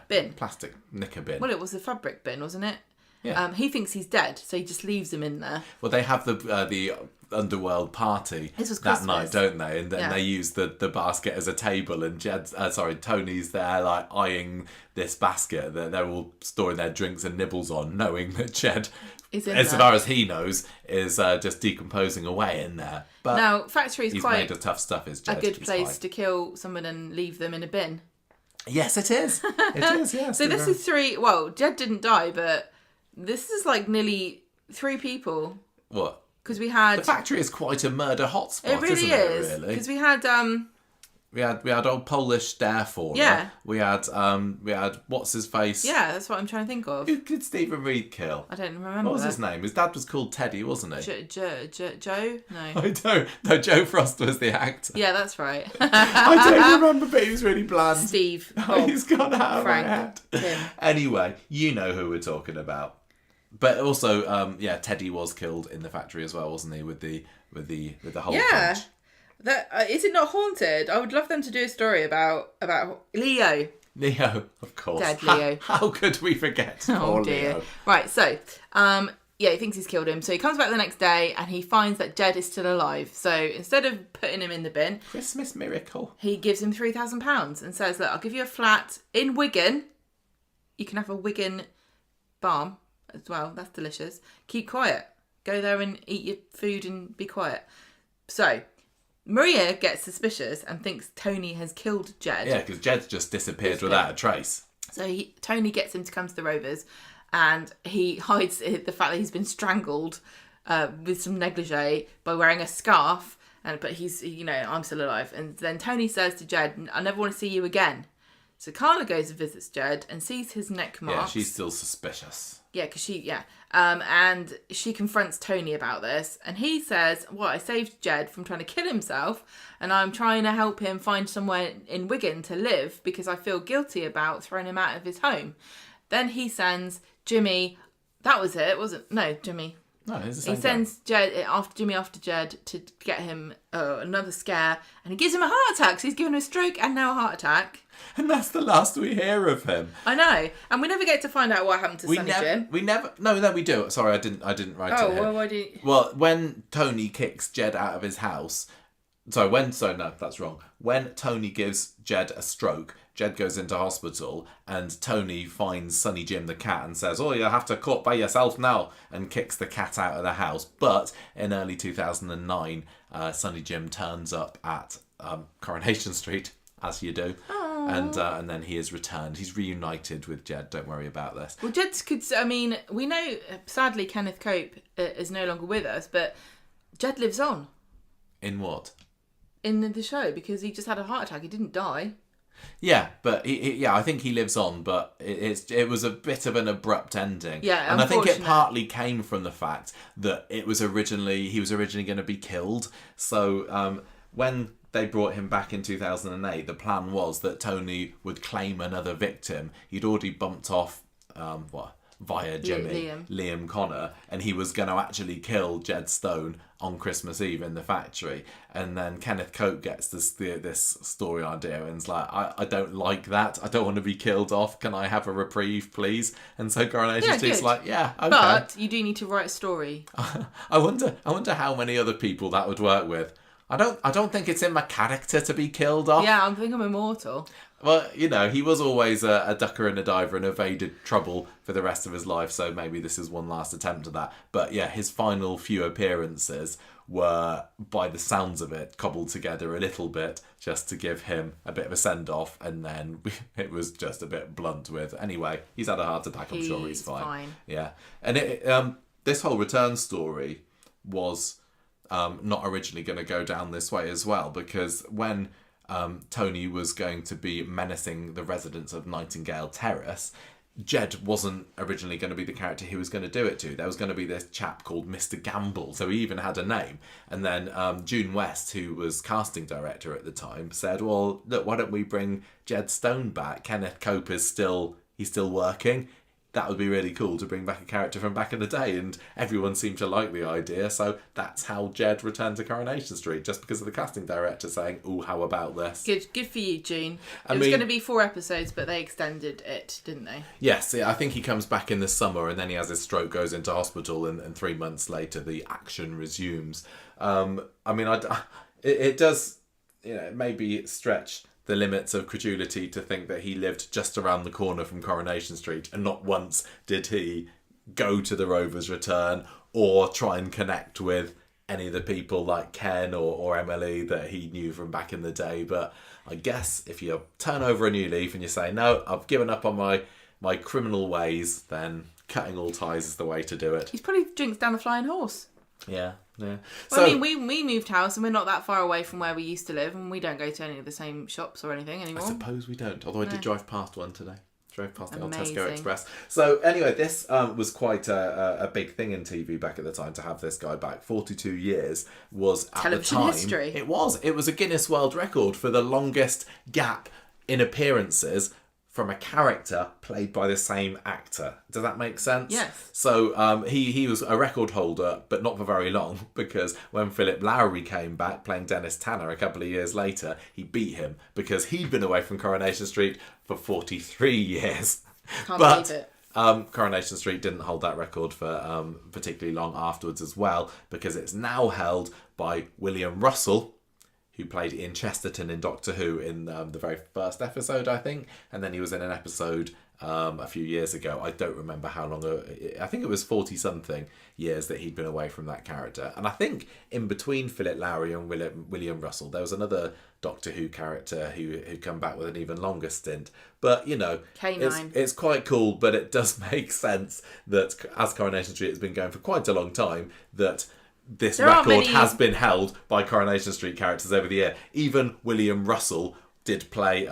[SPEAKER 1] bin.
[SPEAKER 2] Plastic knicker bin.
[SPEAKER 1] Well, it was a fabric bin, wasn't it?
[SPEAKER 2] Yeah.
[SPEAKER 1] He thinks he's dead, so he just leaves him in there.
[SPEAKER 2] Well, they have the underworld party that night, don't they? And then they use the basket as a table, and Tony's there like eyeing this basket that they're all storing their drinks and nibbles on, knowing that Jed, as far as he knows, is just decomposing away in there. But
[SPEAKER 1] now, factory is quite
[SPEAKER 2] made of tough stuff. Is Jed,
[SPEAKER 1] a good place to kill someone and leave them in a bin.
[SPEAKER 2] Yes, it is. It is. Yes.
[SPEAKER 1] So this is three. Well, Jed didn't die, but this is like nearly 3 people.
[SPEAKER 2] What?
[SPEAKER 1] Because we had...
[SPEAKER 2] The factory is quite a murder hotspot,
[SPEAKER 1] it really
[SPEAKER 2] isn't
[SPEAKER 1] is.
[SPEAKER 2] it, really?
[SPEAKER 1] Because we had...
[SPEAKER 2] We had old Polish Starefauna.
[SPEAKER 1] Yeah.
[SPEAKER 2] We had what's his face?
[SPEAKER 1] Yeah, that's what I'm trying to think of.
[SPEAKER 2] Who did Stephen Reed kill?
[SPEAKER 1] I don't remember.
[SPEAKER 2] What was his name? His dad was called Teddy, wasn't he?
[SPEAKER 1] Joe? No.
[SPEAKER 2] I don't. No, Joe Frost was the actor.
[SPEAKER 1] Yeah, that's right.
[SPEAKER 2] I don't remember, but he was really bland.
[SPEAKER 1] Steve.
[SPEAKER 2] Oh, he's gone out of my
[SPEAKER 1] Frank.
[SPEAKER 2] head.
[SPEAKER 1] Tim.
[SPEAKER 2] Anyway, you know who we're talking about. But also, Teddy was killed in the factory as well, wasn't he? With the whole bunch.
[SPEAKER 1] Is it not haunted? I would love them to do a story about Leo.
[SPEAKER 2] Leo, of course.
[SPEAKER 1] Dead Leo.
[SPEAKER 2] How could we forget?
[SPEAKER 1] Oh dear.
[SPEAKER 2] Leo.
[SPEAKER 1] Right, so he thinks he's killed him. So he comes back the next day and he finds that Jed is still alive. So instead of putting him in the bin,
[SPEAKER 2] Christmas miracle.
[SPEAKER 1] he gives him £3,000 and says, look, I'll give you a flat in Wigan. You can have a Wigan balm as well. That's delicious. Keep quiet. Go there and eat your food and be quiet. So Maria gets suspicious and thinks Tony has killed Jed.
[SPEAKER 2] Yeah, because Jed's just disappeared without a trace.
[SPEAKER 1] So Tony gets him to come to the Rovers and he hides the fact that he's been strangled with some negligee by wearing a scarf. But he's, I'm still alive. And then Tony says to Jed, I never want to see you again. So Carla goes and visits Jed and sees his neck marks.
[SPEAKER 2] Yeah, she's still suspicious.
[SPEAKER 1] Yeah, because and she confronts Tony about this, and he says, "Well, I saved Jed from trying to kill himself, and I'm trying to help him find somewhere in Wigan to live because I feel guilty about throwing him out of his home." Then he sends Jimmy. That was it, wasn't? No, Jimmy.
[SPEAKER 2] No, it's the same
[SPEAKER 1] He sends Jimmy after Jed to get him another scare, and he gives him a heart attack. So he's given him a stroke and now a heart attack.
[SPEAKER 2] And that's the last we hear of him.
[SPEAKER 1] I know, and we never get to find out what happened to Sonny Jim.
[SPEAKER 2] No, we do. Sorry, I didn't write it here.
[SPEAKER 1] Oh, well, why do you...
[SPEAKER 2] Well, when Tony kicks Jed out of his house... that's wrong. When Tony gives Jed a stroke, Jed goes into hospital and Tony finds Sonny Jim the cat and says, "Oh, you'll have to cook by yourself now," and kicks the cat out of the house. But in early 2009, Sonny Jim turns up at Coronation Street, as you do. And then he is returned. He's reunited with Jed. Don't worry about this.
[SPEAKER 1] Well, we know, sadly, Kenneth Cope is no longer with us, but Jed lives on.
[SPEAKER 2] In what?
[SPEAKER 1] In the show, because he just had a heart attack. He didn't die.
[SPEAKER 2] Yeah, but I think he lives on, but it was a bit of an abrupt ending.
[SPEAKER 1] Yeah,
[SPEAKER 2] and I think it partly came from the fact that he was originally going to be killed. So when they brought him back in 2008, the plan was that Tony would claim another victim. He'd already bumped off via Jimmy, Liam Connor, and he was going to actually kill Jed Stone on Christmas Eve in the factory. And then Kenneth Cope gets this story idea and is like, I don't like that. I don't want to be killed off. Can I have a reprieve, please? And so Coronation Street's like, yeah, okay.
[SPEAKER 1] But you do need to write a story.
[SPEAKER 2] I wonder how many other people that would work with. I don't think it's in my character to be killed off.
[SPEAKER 1] Yeah, I think I'm immortal.
[SPEAKER 2] Well, you know, he was always a ducker and a diver and evaded trouble for the rest of his life, so maybe this is one last attempt at that. But yeah, his final few appearances were, by the sounds of it, cobbled together a little bit just to give him a bit of a send-off, and then it was just a bit blunt with, anyway, he's had a heart attack, I'm sure he's fine. Yeah. And this whole return story was not originally going to go down this way as well, because when Tony was going to be menacing the residents of Nightingale Terrace, Jed wasn't originally going to be the character he was going to do it to. There was going to be this chap called Mr. Gamble, so he even had a name. And then June West, who was casting director at the time, said, well, look, why don't we bring Jed Stone back? Kenneth Cope is still working. That would be really cool to bring back a character from back in the day, and everyone seemed to like the idea, so that's how Jed returned to Coronation Street, just because of the casting director saying, ooh, how about this?
[SPEAKER 1] Good for you, June. It was going to be 4 episodes, but they extended it, didn't they?
[SPEAKER 2] Yes, I think he comes back in the summer, and then he has his stroke, goes into hospital, and 3 months later the action resumes. It does, maybe stretch the limits of credulity to think that he lived just around the corner from Coronation Street, and not once did he go to the Rover's return or try and connect with any of the people like Ken or Emily that he knew from back in the day. But I guess if you turn over a new leaf and you say, no, I've given up on my criminal ways, then cutting all ties is the way to do it.
[SPEAKER 1] He's probably drinks down the flying horse.
[SPEAKER 2] Yeah.
[SPEAKER 1] Well, so, we moved house and we're not that far away from where we used to live, and we don't go to any of the same shops or anything anymore.
[SPEAKER 2] I suppose we don't, although I did drive past one today. Drove past the old
[SPEAKER 1] Amazing.
[SPEAKER 2] Tesco Express. So anyway, this was quite a big thing in TV back at the time to have this guy back. 42 years was at
[SPEAKER 1] television
[SPEAKER 2] the time.
[SPEAKER 1] History.
[SPEAKER 2] It was a Guinness World Record for the longest gap in appearances from a character played by the same actor. Does that make sense?
[SPEAKER 1] Yes.
[SPEAKER 2] So he was a record holder, but not for very long, because when Philip Lowry came back playing Dennis Tanner a couple of years later, he beat him because he'd been away from Coronation Street for 43 years.
[SPEAKER 1] Can't believe it.
[SPEAKER 2] Coronation Street didn't hold that record for particularly long afterwards as well, because it's now held by William Russell, who played Ian Chesterton in Doctor Who in the very first episode, I think. And then he was in an episode a few years ago. I don't remember how long. I think it was 40-something years that he'd been away from that character. And I think in between Philip Lowry and William Russell, there was another Doctor Who character who'd come back with an even longer stint. But,
[SPEAKER 1] K9.
[SPEAKER 2] It's quite cool, but it does make sense that as Coronation Street has been going for quite a long time, that this record has been held by Coronation Street characters over the year. Even William Russell did play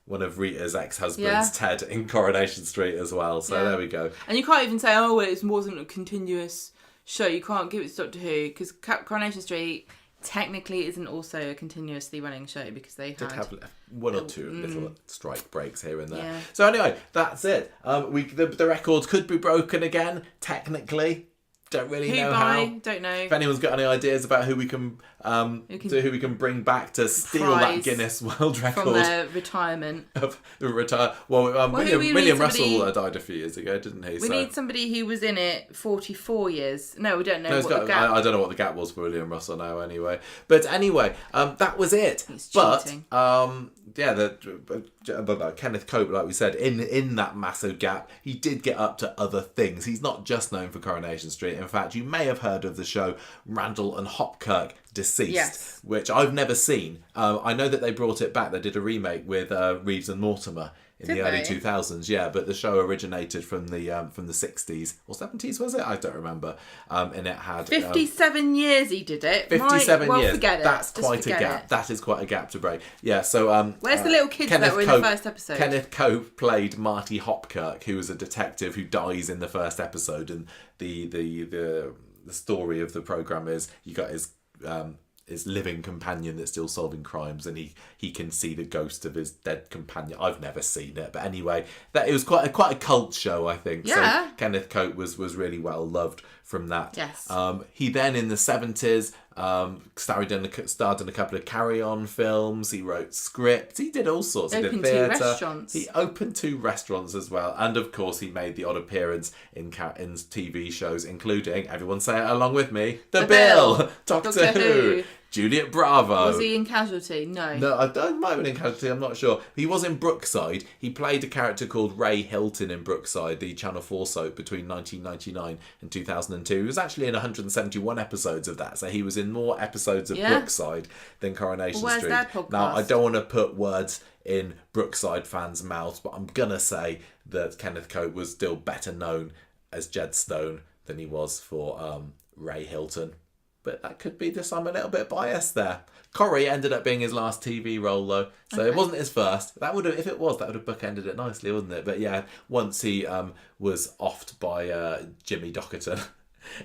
[SPEAKER 2] one of Rita's ex-husbands, Ted, in Coronation Street as well. So there we go.
[SPEAKER 1] And you can't even say, it wasn't a continuous show. You can't give it to Doctor Who, because Coronation Street technically isn't also a continuously running show, because they did
[SPEAKER 2] have one or two little strike breaks here and there.
[SPEAKER 1] Yeah.
[SPEAKER 2] So anyway, that's it. The records could be broken again, technically. Don't really know how.
[SPEAKER 1] Don't know.
[SPEAKER 2] If anyone's got any ideas about who we can bring back to steal that Guinness World Record
[SPEAKER 1] from their retirement.
[SPEAKER 2] William Russell died a few years ago, didn't he?
[SPEAKER 1] We need somebody who was in it 44 years. No, we don't know what the gap.
[SPEAKER 2] I don't know what the gap was for William Russell now. Anyway, but anyway, that was it.
[SPEAKER 1] He's cheating.
[SPEAKER 2] But Kenneth Cope, like we said, in that massive gap, he did get up to other things. He's not just known for Coronation Street. In fact, you may have heard of the show Randall and Hopkirk Deceased, which I've never seen. I know that they brought it back. They did a remake with Reeves and Mortimer in the early 2000s, but the show originated from the 60s or 70s, was it? I don't remember. And it had
[SPEAKER 1] 57 years he did it.
[SPEAKER 2] 57 years.
[SPEAKER 1] Forget it.
[SPEAKER 2] That's quite a gap. That is quite a gap to break. Yeah. So
[SPEAKER 1] where's the little kids that were in the first episode?
[SPEAKER 2] Kenneth Cope played Marty Hopkirk, who was a detective who dies in the first episode, and the story of the program is you got his living companion that's still solving crimes, and he can see the ghost of his dead companion. I've never seen it, but anyway, that it was quite a cult show, I think.
[SPEAKER 1] Yeah.
[SPEAKER 2] So Kenneth Cope was really well loved from that.
[SPEAKER 1] Yes.
[SPEAKER 2] He then in the 70s starred in a couple of Carry On films. He wrote scripts. He did all sorts. He did theatre.
[SPEAKER 1] 2 restaurants.
[SPEAKER 2] He opened 2 restaurants as well, and of course he made the odd appearance in TV shows, including, everyone say it along with me, The Bill, Doctor Who. Juliet Bravo.
[SPEAKER 1] Was he in Casualty? No.
[SPEAKER 2] No, I might have been in Casualty, I'm not sure. He was in Brookside. He played a character called Ray Hilton in Brookside, the Channel 4 soap between 1999 and 2002. He was actually in 171 episodes of that, so he was in more episodes of Brookside than Coronation Street.
[SPEAKER 1] Where's that podcast?
[SPEAKER 2] Now, I don't want to put words in Brookside fans' mouths, but I'm going to say that Kenneth Cope was still better known as Jed Stone than he was for Ray Hilton. But that could be just I'm a little bit biased there. Corrie ended up being his last TV role though, so it wasn't his first. That would have, if it was, that would have bookended it nicely, wouldn't it? But yeah, once he was offed by Jimmy Dockerton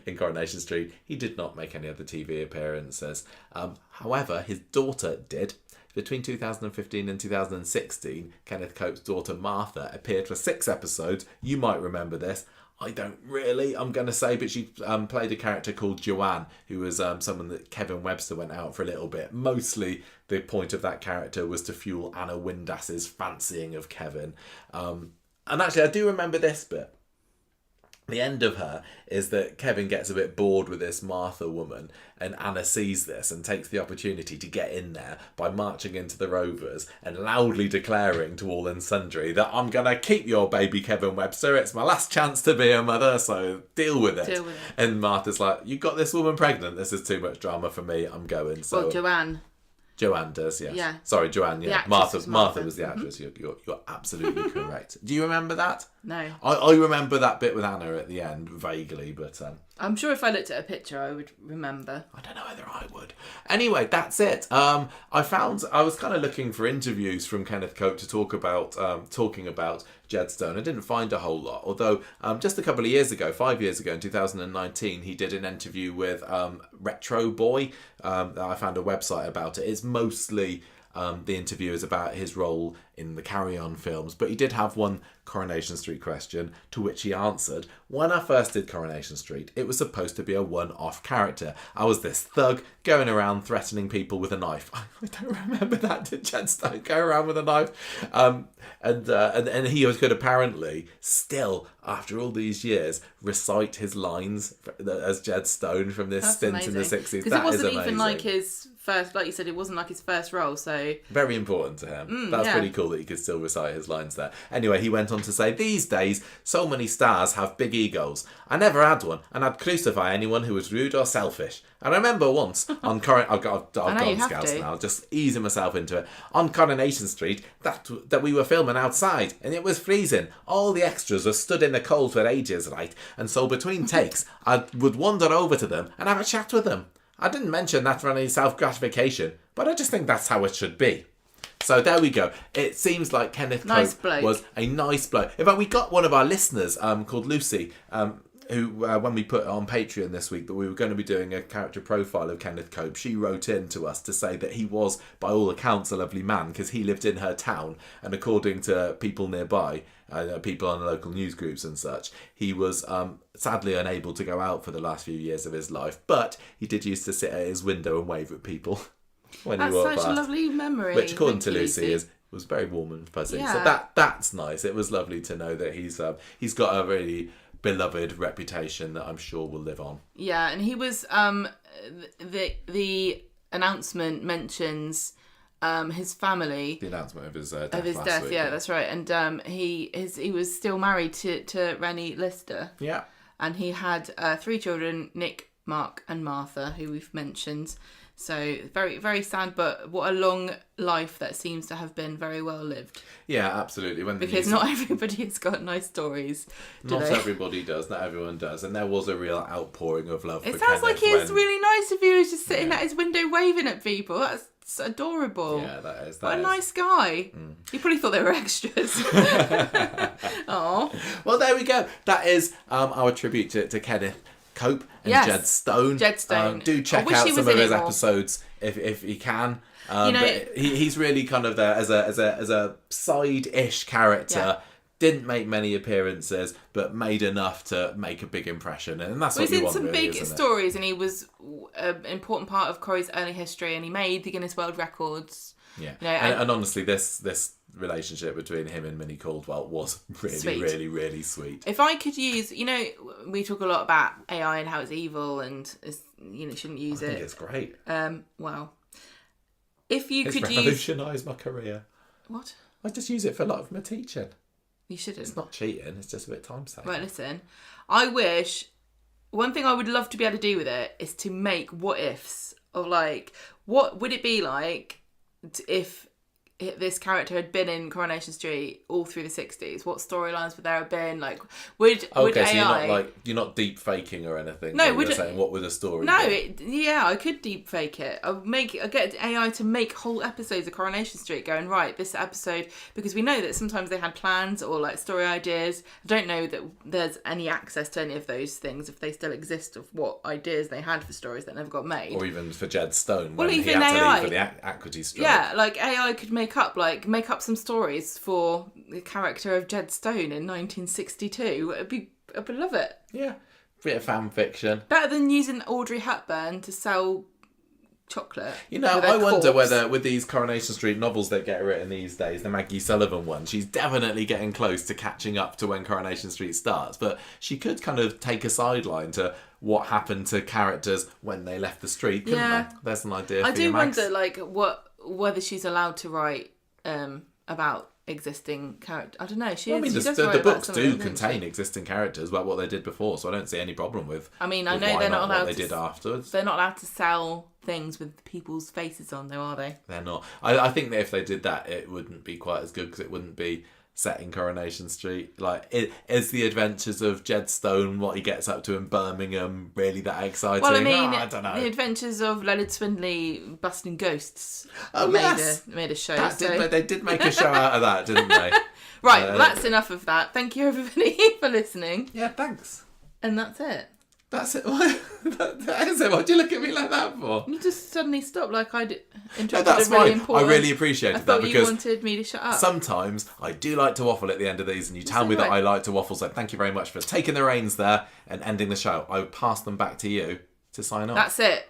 [SPEAKER 2] in Coronation Street, he did not make any other TV appearances. However, his daughter did. Between 2015 and 2016, Kenneth Cope's daughter Martha appeared for 6 episodes. You might remember this. I don't really, I'm going to say, but she played a character called Joanne, who was someone that Kevin Webster went out for a little bit. Mostly the point of that character was to fuel Anna Windas's fancying of Kevin. And actually, I do remember this bit. The end of her is that Kevin gets a bit bored with this Martha woman, and Anna sees this and takes the opportunity to get in there by marching into the Rovers and loudly declaring to all and sundry that I'm going to keep your baby, Kevin Webster. It's my last chance to be a mother, so deal with it. And Martha's like, you got this woman pregnant. This is too much drama for me. I'm going. So,
[SPEAKER 1] well, Joanne.
[SPEAKER 2] Joanne does, yes.
[SPEAKER 1] Yeah.
[SPEAKER 2] Sorry, Joanne, yeah. Martha was the actress. You're absolutely correct. Do you remember that?
[SPEAKER 1] No.
[SPEAKER 2] I remember that bit with Anna at the end, vaguely, but...
[SPEAKER 1] I'm sure if I looked at a picture, I would remember.
[SPEAKER 2] I don't know whether I would. Anyway, that's it. I was kind of looking for interviews from Kenneth Cope to talk about, talking about Jed Stone. I didn't find a whole lot, although just a couple of years ago, 5 years ago in 2019, he did an interview with Retro Boy. I found a website about it. It's mostly... the interview is about his role in the Carry On films, but he did have one Coronation Street question, to which he answered, when I first did Coronation Street, it was supposed to be a one-off character. I was this thug going around threatening people with a knife. I don't remember that. Did Jed Stone go around with a knife? And he could apparently still, after all these years, recite his lines as Jed Stone from this stint in the 60s.
[SPEAKER 1] Because it wasn't even like his first, like you said, it wasn't like his first role, so...
[SPEAKER 2] Very important to him. That's pretty cool that he could still recite his lines there. Anyway, he went on to say, these days, so many stars have big egos. I never had one, and I'd crucify anyone who was rude or selfish. And I remember once on I've gone Scouts now, I'll just easing myself into it. On Coronation Street, that we were filming outside, and it was freezing. All the extras were stood in the cold for ages, right? And so between takes, I would wander over to them and have a chat with them. I didn't mention that for any self-gratification, but I just think that's how it should be. So there we go. It seems like Kenneth Cope was a nice bloke. In fact, we got one of our listeners called Lucy, who, when we put it on Patreon this week, that we were going to be doing a character profile of Kenneth Cope, she wrote in to us to say that he was, by all accounts, a lovely man because he lived in her town, and according to people nearby, people on the local news groups and such, he was sadly unable to go out for the last few years of his life, but he did used to sit at his window and wave at people when he walked past.
[SPEAKER 1] That's such a lovely memory.
[SPEAKER 2] Which, according to Lucy, was very warm and fuzzy. Yeah. So that's nice. It was lovely to know that he's got a really beloved reputation that I'm sure will live on. Yeah,
[SPEAKER 1] and he was the announcement mentions his family.
[SPEAKER 2] The announcement of his death. Week,
[SPEAKER 1] yeah, that's right. And he was still married to Rennie Lister.
[SPEAKER 2] Yeah.
[SPEAKER 1] And he had 3 children, Nick, Mark and Martha, who we've mentioned. So very, very sad, but what a long life that seems to have been very well lived.
[SPEAKER 2] Yeah, absolutely.
[SPEAKER 1] Because not everybody has got nice stories.
[SPEAKER 2] Not everybody does. Not everyone does. And there was a real outpouring of love.
[SPEAKER 1] It sounds like he was really nice if he was just sitting at his window waving at people. That's adorable.
[SPEAKER 2] Yeah, that is.
[SPEAKER 1] What a nice guy. He probably thought they were extras. Aww.
[SPEAKER 2] Well, there we go. That is our tribute to Kenneth Cope and Jed Stone.
[SPEAKER 1] Jed Stone.
[SPEAKER 2] Do check out some of his episodes if you can. But he's really kind of there as a side-ish character. Yeah. Didn't make many appearances, but made enough to make a big impression, and that's what you want.
[SPEAKER 1] He's in some
[SPEAKER 2] really,
[SPEAKER 1] big stories, and he was an important part of Corrie's early history, and he made the Guinness World Records.
[SPEAKER 2] Yeah, and honestly, this relationship between him and Minnie Caldwell was really,
[SPEAKER 1] Sweet.
[SPEAKER 2] really, really sweet.
[SPEAKER 1] If I could use, we talk a lot about AI and how it's evil and shouldn't use
[SPEAKER 2] I think
[SPEAKER 1] it.
[SPEAKER 2] it's great.
[SPEAKER 1] Well, if you
[SPEAKER 2] It's
[SPEAKER 1] could use
[SPEAKER 2] revolutionised my career.
[SPEAKER 1] what
[SPEAKER 2] I just use it for a lot of my teaching.
[SPEAKER 1] you shouldn't.
[SPEAKER 2] It's not cheating. It's just a bit time saving.
[SPEAKER 1] Right, listen. I wish one thing I would love to be able to do with it is to make what ifs of like what would it be like if this character had been in Coronation Street all through the 60s. What storylines would there have been? Like, would AI...
[SPEAKER 2] you're not deep faking or anything.
[SPEAKER 1] No,
[SPEAKER 2] you're saying what would the story?
[SPEAKER 1] No,
[SPEAKER 2] be?
[SPEAKER 1] I could deep fake it. I'd get AI to make whole episodes of Coronation Street going, right, this episode, because we know that sometimes they had plans or like story ideas. I don't know that there's any access to any of those things, if they still exist, of what ideas they had for stories that never got made.
[SPEAKER 2] Or even for Jed Stone,
[SPEAKER 1] Well,
[SPEAKER 2] when he
[SPEAKER 1] even
[SPEAKER 2] had to
[SPEAKER 1] AI.
[SPEAKER 2] leave for the equity strike.
[SPEAKER 1] Yeah, like AI could make up some stories for the character of Jed Stone in 1962. I would love it.
[SPEAKER 2] Yeah, bit of fan fiction.
[SPEAKER 1] Better than using Audrey Hepburn to sell chocolate.
[SPEAKER 2] I wonder whether with these Coronation Street novels that get written these days, the Maggie Sullivan one, she's definitely getting close to catching up to when Coronation Street starts, but she could kind of take a sideline to what happened to characters when they left the street, couldn't they? There's an idea for
[SPEAKER 1] I do
[SPEAKER 2] you, Max.
[SPEAKER 1] wonder, whether she's allowed to write about existing characters. I don't know.
[SPEAKER 2] The books do contain existing characters about what they did before, so I don't see any problem with.
[SPEAKER 1] I know
[SPEAKER 2] why
[SPEAKER 1] they're not allowed
[SPEAKER 2] what they did afterwards.
[SPEAKER 1] They're not allowed to sell things with people's faces on, though, are they?
[SPEAKER 2] They're not. I think that if they did that, it wouldn't be quite as good because it wouldn't be set in Coronation Street. Like, is the adventures of Jed Stone, what he gets up to in Birmingham, really that exciting?
[SPEAKER 1] Well, I mean,
[SPEAKER 2] I don't know.
[SPEAKER 1] The adventures of Leonard Swindley busting ghosts.
[SPEAKER 2] Oh,
[SPEAKER 1] made a show.
[SPEAKER 2] They did make a show out of that, didn't they?
[SPEAKER 1] Right, well, that's enough of that. Thank you, everybody, for listening.
[SPEAKER 2] Yeah, thanks.
[SPEAKER 1] And that's it.
[SPEAKER 2] That's it. That is it. Why'd you look at me like that for?
[SPEAKER 1] You just suddenly stopped, like I'd interrupted
[SPEAKER 2] that's
[SPEAKER 1] a really
[SPEAKER 2] fine.
[SPEAKER 1] important...
[SPEAKER 2] I really appreciated that because
[SPEAKER 1] you wanted me to shut up.
[SPEAKER 2] Sometimes I do like to waffle at the end of these, and you tell me that I like to waffle. So thank you very much for taking the reins there and ending the show. I would pass them back to you to sign off.
[SPEAKER 1] That's it.